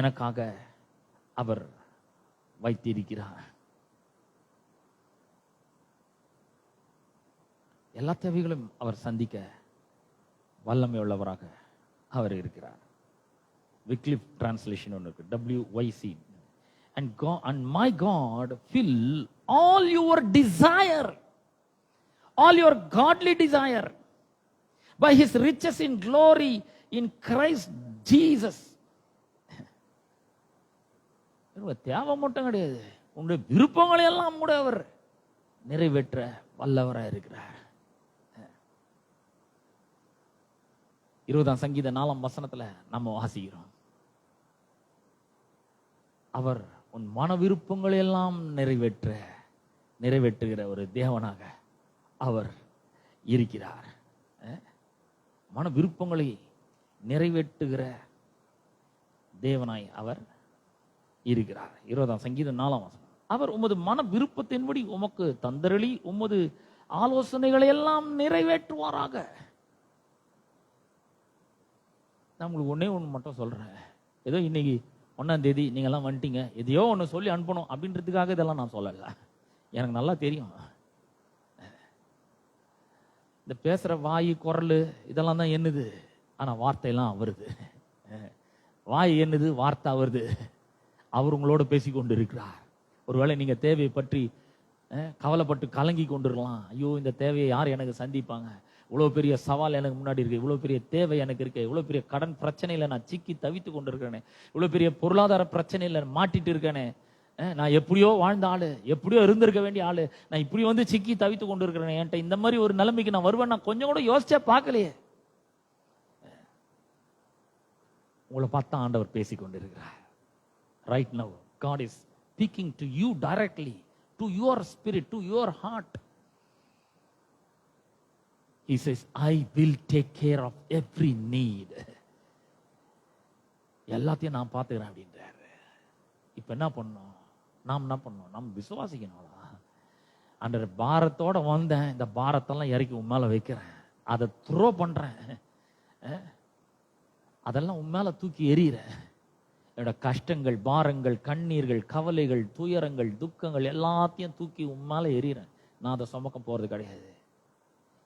எனக்காக அவர் வைத்திருக்கிறார். எல்லா தேவைகளும் அவர் சந்திக்க வல்லமை உள்ளவராக அவர் இருக்கிறார். விக்லிஃப் டிரான்ஸ்லேஷன் ஒன்று இருக்கு, WYC. And my God fill all your desire, all your godly desire by his riches in glory in Christ Jesus. தேவை மட்டும் கிடையாது, உங்களுடைய விருப்பங்களை எல்லாம் கூட அவர் நிறைவேற்ற வல்லவராக இருக்கிறார். 20ஆம் சங்கீத 4ஆம் வசனத்துல நம்ம வாசிக்கிறோம், அவர் உன் மன விருப்பங்களை எல்லாம் நிறைவேற்றுகிற ஒரு தேவனாக அவர் இருக்கிறார். மன விருப்பங்களை நிறைவேற்றுகிற தேவனாய் அவர் இருக்கிறார். 20ஆம் சங்கீதம் 4ஆம் வசனம், அவர் உமது மன விருப்பத்தின்படி உமக்கு தந்தரளி உமது ஆலோசனைகளை எல்லாம் நிறைவேற்றுவாராக. நான் உங்களுக்கு ஒன்னே ஒன்று மட்டும் சொல்றேன், ஏதோ இன்னைக்கு 1ஆம் தேதி நீங்க எல்லாம் வந்துட்டீங்க, எதையோ ஒன்று சொல்லி அனுப்பணும் அப்படின்றதுக்காக இதெல்லாம் நான் சொல்லல. எனக்கு நல்லா தெரியும், இந்த பேசுற வாய் குரல் இதெல்லாம் தான் என்னது, ஆனா வார்த்தையெல்லாம் வருது. வாய் என்னது, வார்த்தை வருது. அவர் உங்களோட பேசி கொண்டு இருக்கிறார். ஒருவேளை நீங்க தேவையை பற்றி கவலைப்பட்டு கலங்கி கொண்டிருக்கலாம். ஐயோ, இந்த தேவையை யார் எனக்கு சந்திப்பாங்க, இவ்வளவு பெரிய சவால் எனக்கு முன்னாடி இருக்கு, இவ்வளவு பெரிய தேவை எனக்கு இருக்கு, இவ்வளவு பெரிய கடன் பிரச்சனையில நான் சிக்கி தவித்து கொண்டிருக்கிறேனே, இவ்வளவு பெரிய பொருளாதார பிரச்சனையில மாட்டிட்டு இருக்கேனே, நான் எப்படியோ வாழ்ந்த ஆளு, எப்படியோ இருந்திருக்க வேண்டிய ஆளு, நான் இப்படி வந்து சிக்கி தவித்து கொண்டு இருக்கிறேன், என்கிட்ட இந்த மாதிரி ஒரு நிலைமைக்கு நான் வருவேன் நான் கொஞ்சம் கூட யோசிச்சே பார்க்கலையே. உங்களை பார்த்தா ஆண்டவர் பேசி கொண்டிருக்கிறார். Right now, God is speaking to you directly, to your spirit, to your heart. He says, I will take care of every need. எல்லாத்தையும் நான் பார்த்துக்கிறேன் அப்படின்றாரு. இப்ப என்ன பண்ணணும், நாம் என்ன பண்ணணும், நாம் விசுவாசிக்கணும். அந்த பாரத்தோட வந்தேன், இந்த பாரத்தெல்லாம் இறக்கி உன் மேல வைக்கிறேன், அதை த்ரோ பண்றேன், அதெல்லாம் உன் மேல தூக்கி எறிகிறேன். என்னோட கஷ்டங்கள், பாரங்கள், கண்ணீர்கள், கவலைகள், துயரங்கள், துக்கங்கள் எல்லாத்தையும் தூக்கி உம்மால எறிகிறேன், நான் அதை சுமக்க போறது கிடையாது.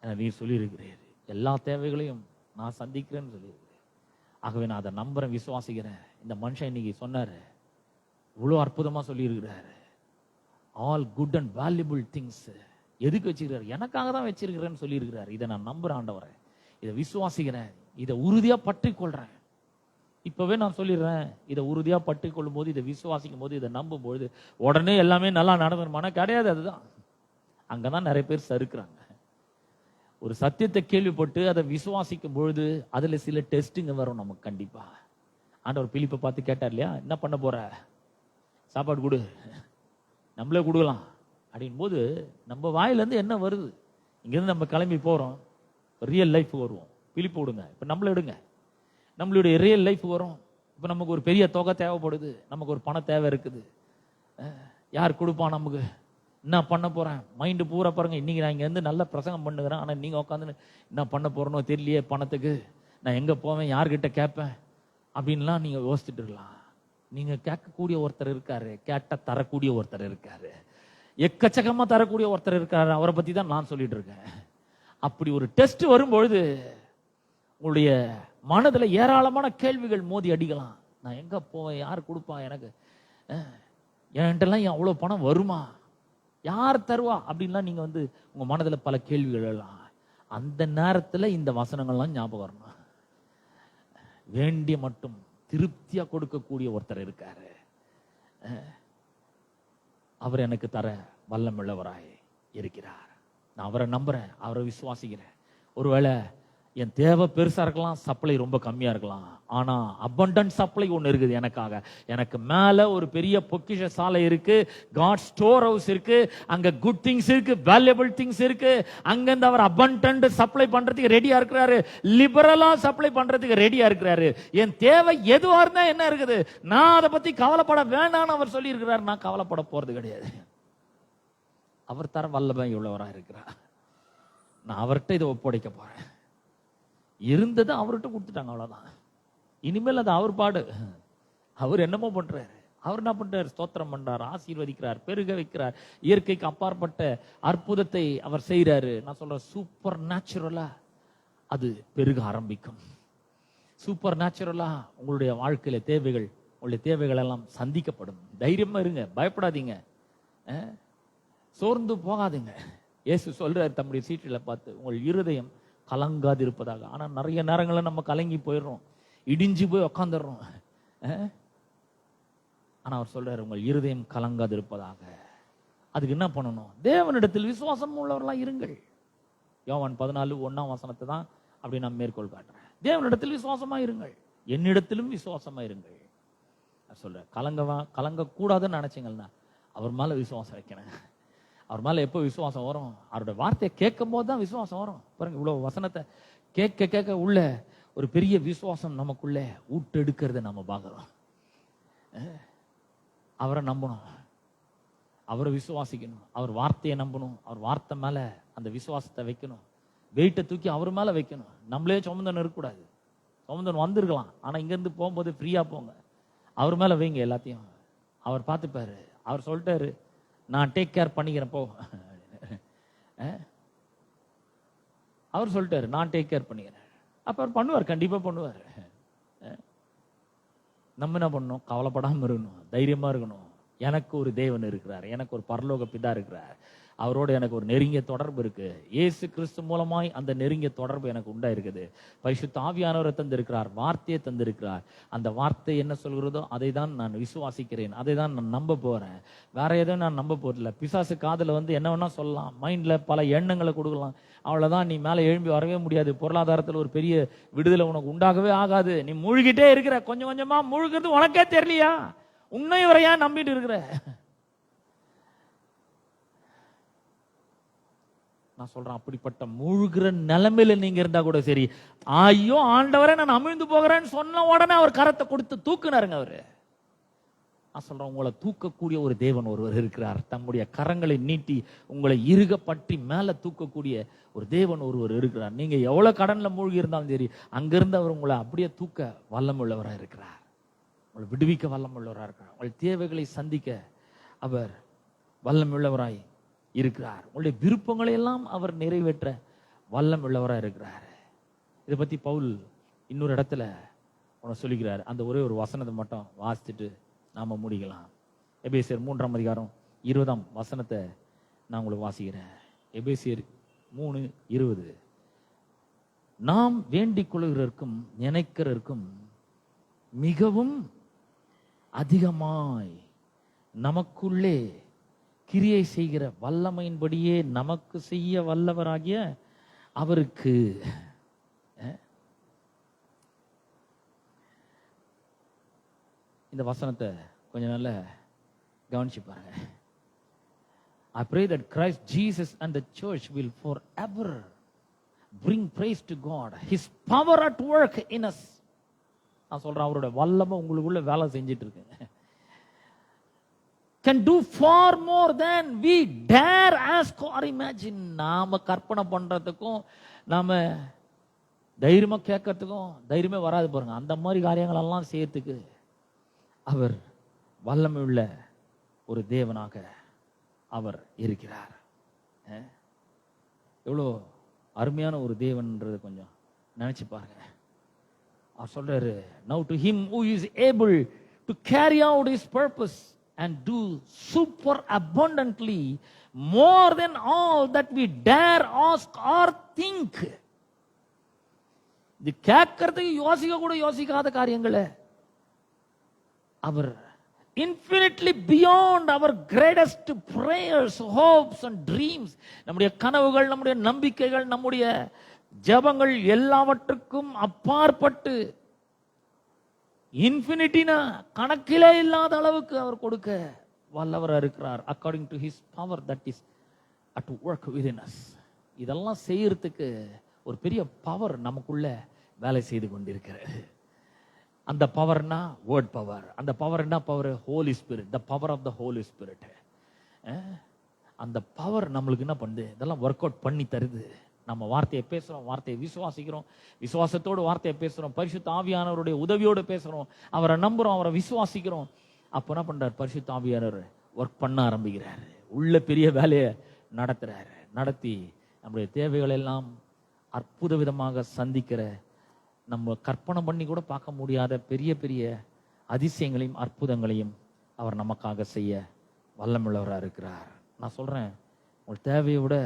நீ சொல்லியிருக்கிறீர் எல்லா தேவைகளையும் நான் சந்திக்கிறேன்னு சொல்லியிருக்கிறேன். ஆகவே நான் அதை நம்புறேன், விசுவாசிக்கிறேன். இந்த மனுஷன் இன்னைக்கு சொன்னாரு, இவ்வளவு அற்புதமா சொல்லியிருக்கிறாரு. All good and valuable things எதுக்கு வச்சிருக்காரு, எனக்காக தான் வச்சிருக்கிறேன்னு சொல்லியிருக்கிறாரு. இதை நான் நம்புறேன் ஆண்டவரே, இதை விசுவாசிக்கிறேன், இதை உறுதியா பற்றி கொள்றேன். இப்பவே நான் சொல்லிடுறேன், இதை உறுதியா பற்றி கொள்ளும் போது, இதை விசுவாசிக்கும் போது, இதை நம்பும் பொழுது உடனே எல்லாமே நல்லா நடந்துருமான கிடையாது. அதுதான் அங்கதான் நிறைய பேர் சறுக்குறாங்க. ஒரு சத்தியத்தை கேள்விப்பட்டு அதை விசுவாசிக்கும் பொழுது அதுல சில டெஸ்டிங்க வரும் நமக்கு கண்டிப்பா. ஆண்டவர் பிலிப்பை பார்த்து கேட்டார் இல்லையா, என்ன பண்ண போற, சாப்பாடு கொடு, நம்மளே கொடுக்கலாம் அப்படின் போது நம்ம வாயில இருந்து என்ன வருது, இங்கிருந்து நம்ம கிளம்பி போறோம், ரியல் லைஃப் வருவோம். பிலிப்பு விடுங்க, இப்ப நம்மள எடுங்க, நம்மளுடைய ரியல் லைஃப் வரும். இப்ப நமக்கு ஒரு பெரிய தொகை தேவைப்படுது, நமக்கு ஒரு பண தேவை இருக்குது, யார் கொடுப்பான், நமக்கு என்ன பண்ண போறேன், மைண்டு பூரா பாருங்க. இன்னைக்கு நான் இங்க இருந்து நல்ல பிரசங்கம் பண்ணுகிறேன், ஆனா நீங்க உட்காந்து என்ன பண்ண போறனோ தெரியலையே, பணத்துக்கு நான் எங்க போவேன், யார்கிட்ட கேட்பேன் அப்படின்லாம் நீங்க யோசிச்சுட்டு இருக்கலாம். நீங்க கேட்கக்கூடிய ஒருத்தர் இருக்காரு, கேட்ட தரக்கூடிய ஒருத்தர் இருக்காரு, எக்கச்சக்கமா தரக்கூடிய ஒருத்தர் இருக்காரு. அவரை பத்தி தான் நான் சொல்லிட்டு இருக்கேன். அப்படி ஒரு டெஸ்ட் வரும்பொழுது உங்களுடைய மனதுல ஏராளமான கேள்விகள் மோதி அடிக்கலாம். நான் எங்க போவேன், யார் கொடுப்பா, எனக்கு என்கிட்டலாம் அவ்வளவு பணம் வருமா, யார் தருவா அப்படின்லாம் நீங்க வந்து உங்க மனதுல பல கேள்விகள் எல்லாம். அந்த நேரத்துல இந்த வசனங்கள்லாம் ஞாபகம் வரணும். வேண்டிய மட்டும் திருப்தியா கொடுக்கக்கூடிய ஒருத்தர் இருக்காரு, அவர் எனக்கு தர வல்லமுள்ளவராய் இருக்கிறார். நான் அவரை நம்புறேன், அவரை விசுவாசிக்கிறேன். ஒருவேளை என் தேவை பெருசா இருக்கலாம், சப்ளை ரொம்ப கம்மியா இருக்கலாம், ஆனா அபண்டன்ட் சப்ளை ஒண்ணு இருக்குது எனக்காக. எனக்கு மேல ஒரு பெரிய பொக்கிஷ சாலை இருக்கு, காட் ஸ்டோர் ஹவுஸ் இருக்கு, அங்க குட் திங்ஸ் இருக்கு, வேல்யூபிள் திங்ஸ் இருக்கு. அங்கிருந்து அவர் அபண்டன்ட் சப்ளை பண்றதுக்கு ரெடியா இருக்கிறாரு, லிபரலா சப்ளை பண்றதுக்கு ரெடியா இருக்கிறாரு. என் தேவை எதுவா இருந்தா என்ன இருக்குது, நான் அதை பத்தி கவலைப்பட வேண்டாம்னு அவர் சொல்லி இருக்கிறாரு. நான் கவலைப்பட போறது கிடையாது. அவர் தர வல்லமை உள்ளவரா இருக்கிறார். நான் அவர்கிட்ட இதை ஒப்படைக்க போறேன். இருந்ததை அவர்கிட்ட கொடுத்துட்டாங்க, அவ்வளவுதான். இனிமேல் அது அவர் பாடு. அவர் என்னமோ பண்றாரு, அவர் என்ன பண்றாரு, ஸ்தோத்திரம் பண்றார், ஆசீர்வதிக்கிறார், பெருக வைக்கிறார், இயற்கைக்கு அப்பாற்பட்ட அற்புதத்தை அவர் செய்யறாரு. நான் சொல்றேன், சூப்பர் நேச்சுரலா அது பெருக ஆரம்பிக்கும். சூப்பர் நேச்சுரலா உங்களுடைய வாழ்க்கையில தேவைகள், உங்களுடைய தேவைகள் எல்லாம் சந்திக்கப்படும். தைரியமா இருங்க, பயப்படாதீங்க, சோர்ந்து போகாதீங்க. இயேசு சொல்றாரு தம்முடைய சீட்டில பார்த்து, உங்கள் இருதயம் கலங்காது இருப்பதாக. ஆனா நிறைய நேரங்களில் நம்ம கலங்கி போயிடுறோம், இடிஞ்சு போய் உக்காந்துடுறோம். ஆனா அவர் சொல்றாரு, உங்கள் இருதயம் கலங்காது இருப்பதாக. அதுக்கு என்ன பண்ணணும்? தேவனிடத்தில் விசுவாசம் உள்ளவர்களா இருங்கள். யோவான் 14:1 தான் அப்படி நான் மேற்கோள் காட்டுறேன். தேவனிடத்தில் விசுவாசமா இருங்கள், என்னிடத்திலும் விசுவாசமா இருங்கள் சொல்ற. கலங்க கூடாதுன்னு நினைச்சீங்கன்னா அவர் மேல விசுவாசம் வைக்கணும். அவர் மேல எப்போ விசுவாசம் வரும்? அவருடைய வார்த்தையை கேட்கும் போது தான் விசுவாசம் வரும். பாருங்க, இவ்வளவு வசனத்தை கேட்க கேட்க உள்ள ஒரு பெரிய விசுவாசம் நமக்குள்ள ஊட்டெடுக்கிறத நம்ம பார்க்கிறோம். அவரை நம்பணும், அவரை விசுவாசிக்கணும், அவர் வார்த்தையை நம்பணும், அவர் வார்த்தை மேல அந்த விசுவாசத்தை வைக்கணும், வெயிட்டை தூக்கி அவர் மேல வைக்கணும். நம்மளே சுமந்தன் இருக்கக்கூடாது. சுமந்தன் வந்திருக்கலாம், ஆனா இங்க இருந்து போகும்போது ஃப்ரீயா போங்க, அவர் மேல வைங்க எல்லாத்தையும். அவர் பார்த்துப்பாரு. அவர் சொல்லிட்டாரு, நான் டேக் கேர் பண்ணிக்கிறேன் போ. அவர் சொல்லிட்டாரு, நான் டேக் கேர் பண்ணிக்கிறேன். அப்ப அவர் பண்ணுவார், கண்டிப்பா பண்ணுவார். நம்ம என்ன பண்ணணும்? கவலைப்படாம இருக்கணும், தைரியமா இருக்கணும். எனக்கு ஒரு தேவன் இருக்கிறார், எனக்கு ஒரு பரலோக பிதா இருக்கிறார், அவரோட எனக்கு ஒரு நெருங்கிய தொடர்பு இருக்கு. இயேசு கிறிஸ்து மூலமாய் அந்த நெருங்கிய தொடர்பு எனக்கு உண்டா இருக்குது. பரிசுத்த ஆவியானவரை தந்திருக்கிறார், வார்த்தையை தந்திருக்கிறார். அந்த வார்த்தை என்ன சொல்கிறதோ அதை தான் நான் விசுவாசிக்கிறேன், அதை தான் நான் நம்ப போறேன். வேற எதுவும் நான் நம்ப போறதில்ல. பிசாசு காதுல என்ன வேணா சொல்லலாம், மைண்ட்ல பல எண்ணங்களை கொடுக்கலாம். அவ்வளவுதான், நீ மேல எழும்பி வரவே முடியாது. பொருளாதாரத்தில் ஒரு பெரிய விடுதலை உனக்கு உண்டாகவே ஆகாது. நீ மூழ்கிட்டே இருக்கிற, கொஞ்சம் கொஞ்சமா மூழ்கிறது உனக்கே தெரியலையா? உன்னை வரையா நம்பிட்டு இருக்கிற. நான் சொல்றேன், அப்படிப்பட்ட மூழ்கிற நிலைமையில நீங்க இருந்தா கூட சரி, ஐயோ ஆண்டவரே நான் அமிழ்ந்து போகிறேன்னு சொன்ன உடனே அவர் கரத்தை கொடுத்து தூக்குனாருங்க அவரு. நான் சொல்றேன், உங்களை தூக்கக்கூடிய ஒரு தேவன் ஒருவர் இருக்கிறார். தம்முடைய கரங்களை நீட்டி உங்களை இறுக பற்றி மேல தூக்கக்கூடிய ஒரு தேவன் ஒருவர் இருக்கிறார். நீங்க எவ்வளவு கடன்ல மூழ்கி இருந்தாலும் சரி, அங்கிருந்து அவர் உங்களை அப்படியே தூக்க வல்லமுள்ளவராக இருக்கிறார், உங்களை விடுவிக்க வல்லமுள்ளவராக இருக்கிறார், உங்கள் தேவைகளை சந்திக்க அவர் வல்லமுள்ளவராய் இருக்கிறார். உங்களுடைய விருப்பங்களை எல்லாம் அவர் நிறைவேற்ற வல்லம் உள்ளவராக இருக்கிறார். இதை பத்தி பவுல் இன்னொரு இடத்துல உனக்கு சொல்லிக்கிறார். அந்த ஒரே ஒரு வசனத்தை மட்டும் வாசிச்சுட்டு நாம முடிக்கலாம். எபேசியர் 3:20 நான் உங்களுக்கு வாசிக்கிறேன். எபேசியர் 3:20. நாம் வேண்டிக் கொள்கிறதற்கும் நினைக்கிறதற்கும் மிகவும் அதிகமாய் நமக்குள்ளே கிரியை செய்கிற வல்லமையின்படியே நமக்கு செய்ய வல்லவராகிய அவருக்கு. இந்த வசனத்தை கொஞ்சம் நல்லா கவனிச்சு பாருங்க. I pray that Christ Jesus and the church will forever bring praise to God, His power at work in us. நான் சொல்றேன், அவரோட வல்லமை உங்களுக்குள்ள வேலை செஞ்சிட்டு இருக்கு. Can do far more than we dare ask or imagine. நாம கற்பனை பண்றதுக்கும் நாம தைரியமா கேட்கறதுக்கும் தைரியமே வராது பாருங்க. அந்த மாதிரி காரியங்கள் எல்லாம் செய்யறதுக்கு அவர் வல்லமை உள்ள ஒரு தேவனாக அவர் இருக்கிறார். எவ்வளோ அருமையான ஒரு தேவன்ன்றது கொஞ்சம் நினைச்சு பாருங்க. அவர் சொல்றாரு, now to him who is able to carry out his purpose and do super abundantly more than all that we dare ask or think. இது கேட்கறதுக்கு யோசிக்க கூட யோசிக்காத காரியங்களை அவர் infinitely beyond our greatest prayers, hopes and dreams, நம்முடைய கனவுகள், நம்முடைய நம்பிக்கைகள், நம்முடைய ஜெபங்கள் எல்லாவற்றுக்கும் அப்பாற்பட்டு இன்ஃபினிட்டினா கணக்கிலே இல்லாத அளவுக்கு அவர் கொடுக்க வல்லவராக இருக்கிறார். according to his power that is at work within us. இதெல்லாம் செய்யறதுக்கு ஒரு பெரிய பவர் நமக்குள்ள வேலை செய்து கொண்டிருக்கிறது. அந்த பவர்னா வேர்ட் பவர். அந்த பவர் என்ன power? Holy Spirit, the power of the Holy Spirit. அந்த பவர் நம்மளுக்கு என்ன பண்ணுது? இதெல்லாம் ஒர்க் அவுட் பண்ணி தருது. நம்ம வார்த்தையை பேசுறோம், வார்த்தையை விசுவாசிக்கிறோம், விசுவாசத்தோடு வார்த்தையை பேசுறோம், பரிசுத்த ஆவியானவருடைய உதவியோடு பேசுறோம், அவரை நம்புறோம், அவரை விசுவாசிக்கிறோம். அப்ப என்ன பண்றாரு? பரிசுத்த ஆவியானவர் ஒர்க் பண்ண ஆரம்பிக்கிறாரு, உள்ள பெரிய வேலையை நடத்துறாரு. நடத்தி நம்முடைய தேவைகள் எல்லாம் அற்புத விதமாக சந்திக்கிற, நம்ம கற்பனை பண்ணி கூட பார்க்க முடியாத பெரிய பெரிய அதிசயங்களையும் அற்புதங்களையும் அவர் நமக்காக செய்ய வல்லமுள்ளவராக இருக்கிறார். நான் சொல்றேன், உங்கள் தேவையை விட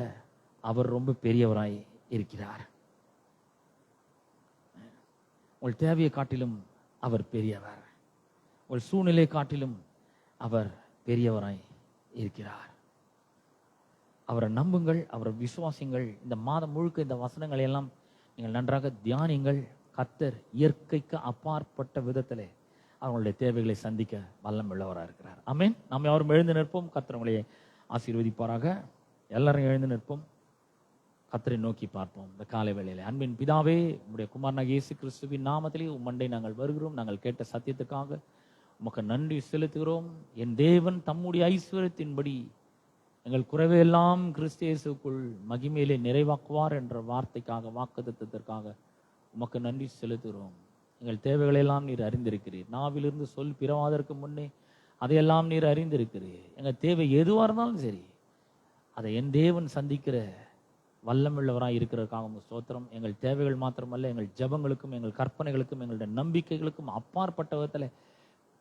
அவர் ரொம்ப பெரியவராய் இருக்கிறார். உங்கள் தேவையை காட்டிலும் அவர் பெரியவர். உங்கள் சூழ்நிலை காட்டிலும் அவர் பெரியவராய் இருக்கிறார். அவரை நம்புங்கள், அவரை விசுவாசிங்கள். இந்த மாதம் முழுக்க இந்த வசனங்களை எல்லாம் நீங்கள் நன்றாக தியானிங்கள். கர்த்தர் இயற்கைக்கு அப்பாற்பட்ட விதத்திலே அவங்களுடைய தேவைகளை சந்திக்க வல்லம் உள்ளவராக இருக்கிறார். ஆமென். நாம் யாரும் எழுந்து நிற்போம். கர்த்தர் உங்களை ஆசீர்வதிப்பாராக. எல்லாரும் எழுந்து நிற்போம். கர்த்தரை நோக்கி பார்ப்போம் இந்த காலை வேளையிலே. அன்பின் பிதாவே, உம்முடைய குமாரனாகிய இயேசு கிறிஸ்துவின் நாமத்திலே உம்மண்டை நாங்கள் வருகிறோம். நாங்கள் கேட்ட சத்தியத்துக்காக உமக்கு நன்றி செலுத்துகிறோம். என் தேவன் தம்முடைய ஐஸ்வர்யத்தின்படி எங்கள் குறைவையெல்லாம் கிறிஸ்து இயேசுக்குள் மகிமையிலே நிறைவாக்குவார் என்ற வார்த்தைக்காக, வாக்குத்தத்தத்திற்காக உமக்கு நன்றி செலுத்துகிறோம். எங்கள் தேவைகளெல்லாம் நீர் அறிந்திருக்கிறீர். நாவிலிருந்து சொல் பிறவாதற்கு முன்னே அதையெல்லாம் நீர் அறிந்திருக்கிறீர். எங்கள் தேவை எதுவாக இருந்தாலும் சரி, அதை என் தேவன் சந்திக்கிற வல்லமுள்ளவராக இருக்கிறதுக்காக உங்கள் ஸ்தோத்திரம். எங்கள் தேவைகள் மாத்திரமல்ல, எங்கள் ஜெபங்களுக்கும் எங்கள் கற்பனைகளுக்கும் எங்களுடைய நம்பிக்கைகளுக்கும் அப்பாற்பட்ட விதத்தில்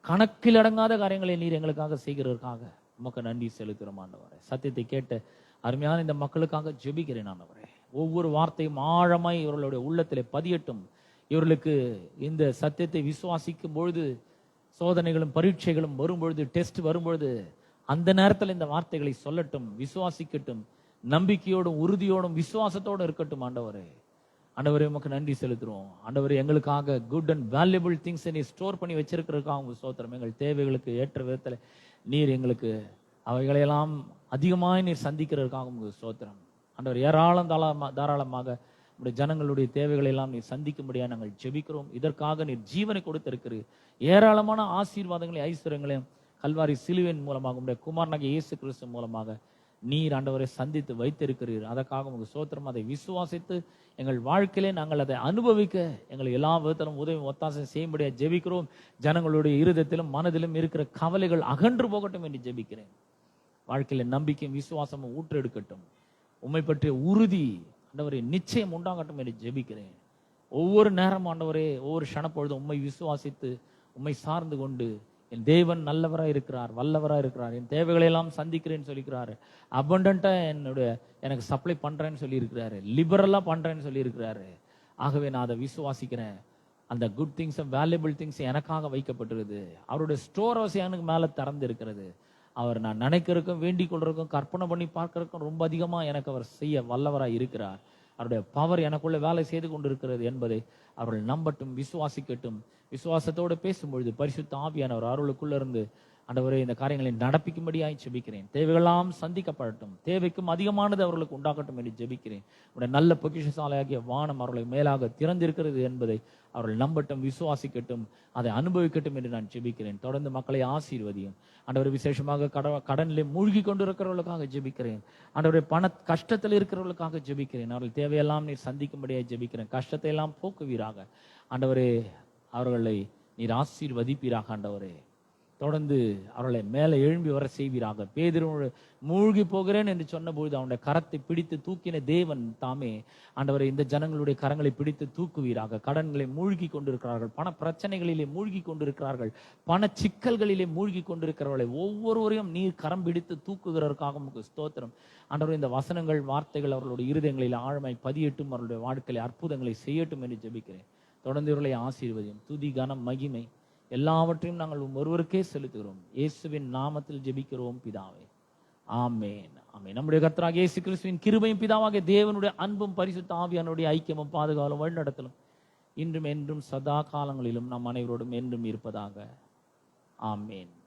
கணக்கில் அடங்காத காரியங்களை நீர் எங்களுக்காக செய்கிறதற்காக உமக்கு நன்றி செலுத்துகிறோம் ஆண்டவரே. சத்தியத்தை கேட்ட அருமையான இந்த மக்களுக்காக ஜெபிக்கிறேன் ஆண்டவரே. ஒவ்வொரு வார்த்தையும் ஆழமாய் இவர்களுடைய உள்ளத்திலே பதியட்டும். இவர்களுக்கு இந்த சத்தியத்தை விசுவாசிக்கும் பொழுது, சோதனைகளும் பரீட்சைகளும் வரும்பொழுது, டெஸ்ட் வரும்பொழுது, அந்த நேரத்தில் இந்த வார்த்தைகளை சொல்லட்டும், விசுவாசிக்கட்டும். நம்பிக்கையோடும் உறுதியோடும் விசுவாசத்தோடும் இருக்கட்டும் ஆண்டவரே. ஆண்டவரே உமக்கு நன்றி செலுத்துறோம். ஆண்டவரே, எங்களுக்காக குட் அண்ட் வேல்யூபிள் திங்ஸ் நீ ஸ்டோர் பண்ணி வச்சிருக்கிறதுக்காக உங்க ஸ்தோத்திரம். எங்கள் தேவைகளுக்கு ஏற்ற விதத்தில் நீர் எங்களுக்கு அவைகளையெல்லாம் அதிகமாக நீர் சந்திக்கிறதுக்காக உங்க ஸ்தோத்திரம். ஆண்டவர், தாராளமாக நம்முடைய ஜனங்களுடைய தேவைகளை எல்லாம் நீர் சந்திக்கும்படியாக நாங்கள் ஜெபிக்கிறோம். இதற்காக நீர் ஜீவனை கொடுத்திருக்கிறீர். ஏராளமான ஆசீர்வாதங்களையும் ஐஸ்வர்யங்களையும் கல்வாரி சிலுவையின் மூலமாக உங்களுடைய குமாரனாகிய இயேசு கிறிஸ்து மூலமாக நீர் ஆண்டவரை சந்தித்து வைத்திருக்கிறீர். அதற்காக உங்களுக்கு ஸ்தோத்திரம். அதை விசுவாசித்து எங்கள் வாழ்க்கையிலே நாங்கள் அதை அனுபவிக்க எங்களுக்கு எல்லா விதத்திலும் உதவி ஒத்தாசை செய்யும்படியாக ஜெபிக்கிறோம். ஜனங்களுடைய இருதயத்திலும் மனதிலும் இருக்கிற கவலைகள் அகன்று போகட்டும் என்று ஜெபிக்கிறேன். வாழ்க்கையில நம்பிக்கையும் விசுவாசமும் ஊற்றெடுக்கட்டும். உம்மை பற்றிய உறுதி ஆண்டவரே நிச்சயம் உண்டாகட்டும் என்று ஜெபிக்கிறேன். ஒவ்வொரு நேரம் ஆண்டவரே, ஒவ்வொரு க்ஷணப்பொழுதும் உம்மை விசுவாசித்து உம்மை சார்ந்து கொண்டு, என் தேவன் நல்லவராக இருக்கிறார், வல்லவராக இருக்கிறார், என் தேவைகளை எல்லாம் சந்திக்கிறேன்னு சொல்லியிருக்கிறாரு, அபண்டண்டா எனக்கு சப்ளை பண்றேன்னு சொல்லியிருக்கிறாரு, லிபரலா பண்றேன்னு சொல்லியிருக்கிறாரு. ஆகவே நான் அதை விசுவாசிக்கிறேன். அந்த குட் திங்ஸ், வேல்யூபிள் திங்ஸ் எனக்காக வைக்கப்பட்டிருக்குது. அவருடைய ஸ்டோர் ஹவுஸ் எனக்கு மேல திறந்து இருக்கிறது. அவர் நான் நினைக்கிறதுக்கும் வேண்டிக் கொள்றதுக்கும் கற்பனை பண்ணி பார்க்கறதுக்கும் ரொம்ப அதிகமா எனக்கு அவர் செய்ய வல்லவராய் இருக்கிறார். அவருடைய பவர் எனக்குள்ள வேலை செய்து கொண்டிருக்கிறது என்பதை அவர்கள் நம்பட்டும், விசுவாசிக்கட்டும். விசுவாசத்தோடு பேசும்பொழுது பரிசுத்த ஆவியானவர் அவர்களுக்குள்ள இருந்து ஆண்டவரே இந்த காரியங்களை நடப்பிக்கும்படியாய் ஜெபிக்கிறேன். தேவைகளாம் சந்திக்கப்படட்டும், தேவைக்கும் அதிகமானது அவர்களுக்கு உண்டாகட்டும் என்று ஜெபிக்கிறேன். உடைய நல்ல பொக்கிஷசாலையாகிய வானம் அவர்களை மேலாக திறந்திருக்கிறது என்பதை அவர்கள் நம்பட்டும், விசுவாசிக்கட்டும், அதை அனுபவிக்கட்டும் என்று நான் ஜெபிக்கிறேன். தொடர்ந்து மக்களை ஆசீர்வதியும். ஆண்டவர், விசேஷமாக கடனிலே மூழ்கி கொண்டிருக்கிறவர்களுக்காக ஜெபிக்கிறேன். ஆண்டவரை பண கஷ்டத்தில் இருக்கிறவர்களுக்காக ஜெபிக்கிறேன். அவர்கள் தேவையெல்லாம் நீர் சந்திக்கும்படியாக ஜெபிக்கிறேன். கஷ்டத்தை எல்லாம் போக்குவீராக ஆண்டவரே. அவர்களை நீர் ஆசீர்வதிப்பீராக ஆண்டவரே. தொடர்ந்து அவர்களை மேலே எழும்பி வர செய்வீராக. பேதுரு மூழ்கி போகிறேன் என்று சொன்னபொழுது அவனுடைய கரத்தை பிடித்து தூக்கின தேவன் தாமே ஆண்டவரை இந்த ஜனங்களுடைய கரங்களை பிடித்து தூக்குவீராக. கடன்களை மூழ்கி கொண்டிருக்கிறார்கள், பண பிரச்சனைகளிலே மூழ்கி கொண்டிருக்கிறார்கள், பண சிக்கல்களிலே மூழ்கி கொண்டிருக்கிறவர்களை ஒவ்வொருவரையும் நீர் கரம் பிடித்து தூக்குகிறதற்காக உங்களுக்கு ஸ்தோத்திரம். ஆண்டவரை, இந்த வசனங்கள், வார்த்தைகள் அவர்களுடைய இருதயங்களில் ஆழமாய் பதியட்டும், அவர்களுடைய வாழ்க்கையில அற்புதங்களை செய்யட்டும் என்று ஜெபிக்கிறேன். தொடர்ந்து இவர்களை ஆசீர்வதியும். துதி, கனம், மகிமை எல்லாவற்றையும் நாங்கள் ஒருவருக்கே செலுத்துகிறோம். இயேசுவின் நாமத்தில் ஜெபிக்கிறோம் பிதாவே, ஆமென், ஆமென். நம்முடைய கர்த்தராகிய இயேசு கிறிஸ்துவின் கிருபையும் பிதாவாகிய தேவனுடைய அன்பும் பரிசுத்த ஆவியானுடைய ஐக்கியமும் பாதுகாவலும் வழிநடத்தலும் இன்றும் என்றும் சதா காலங்களிலும் நம் அனைவரோடும் என்றும் இருப்பதாக. ஆமென்.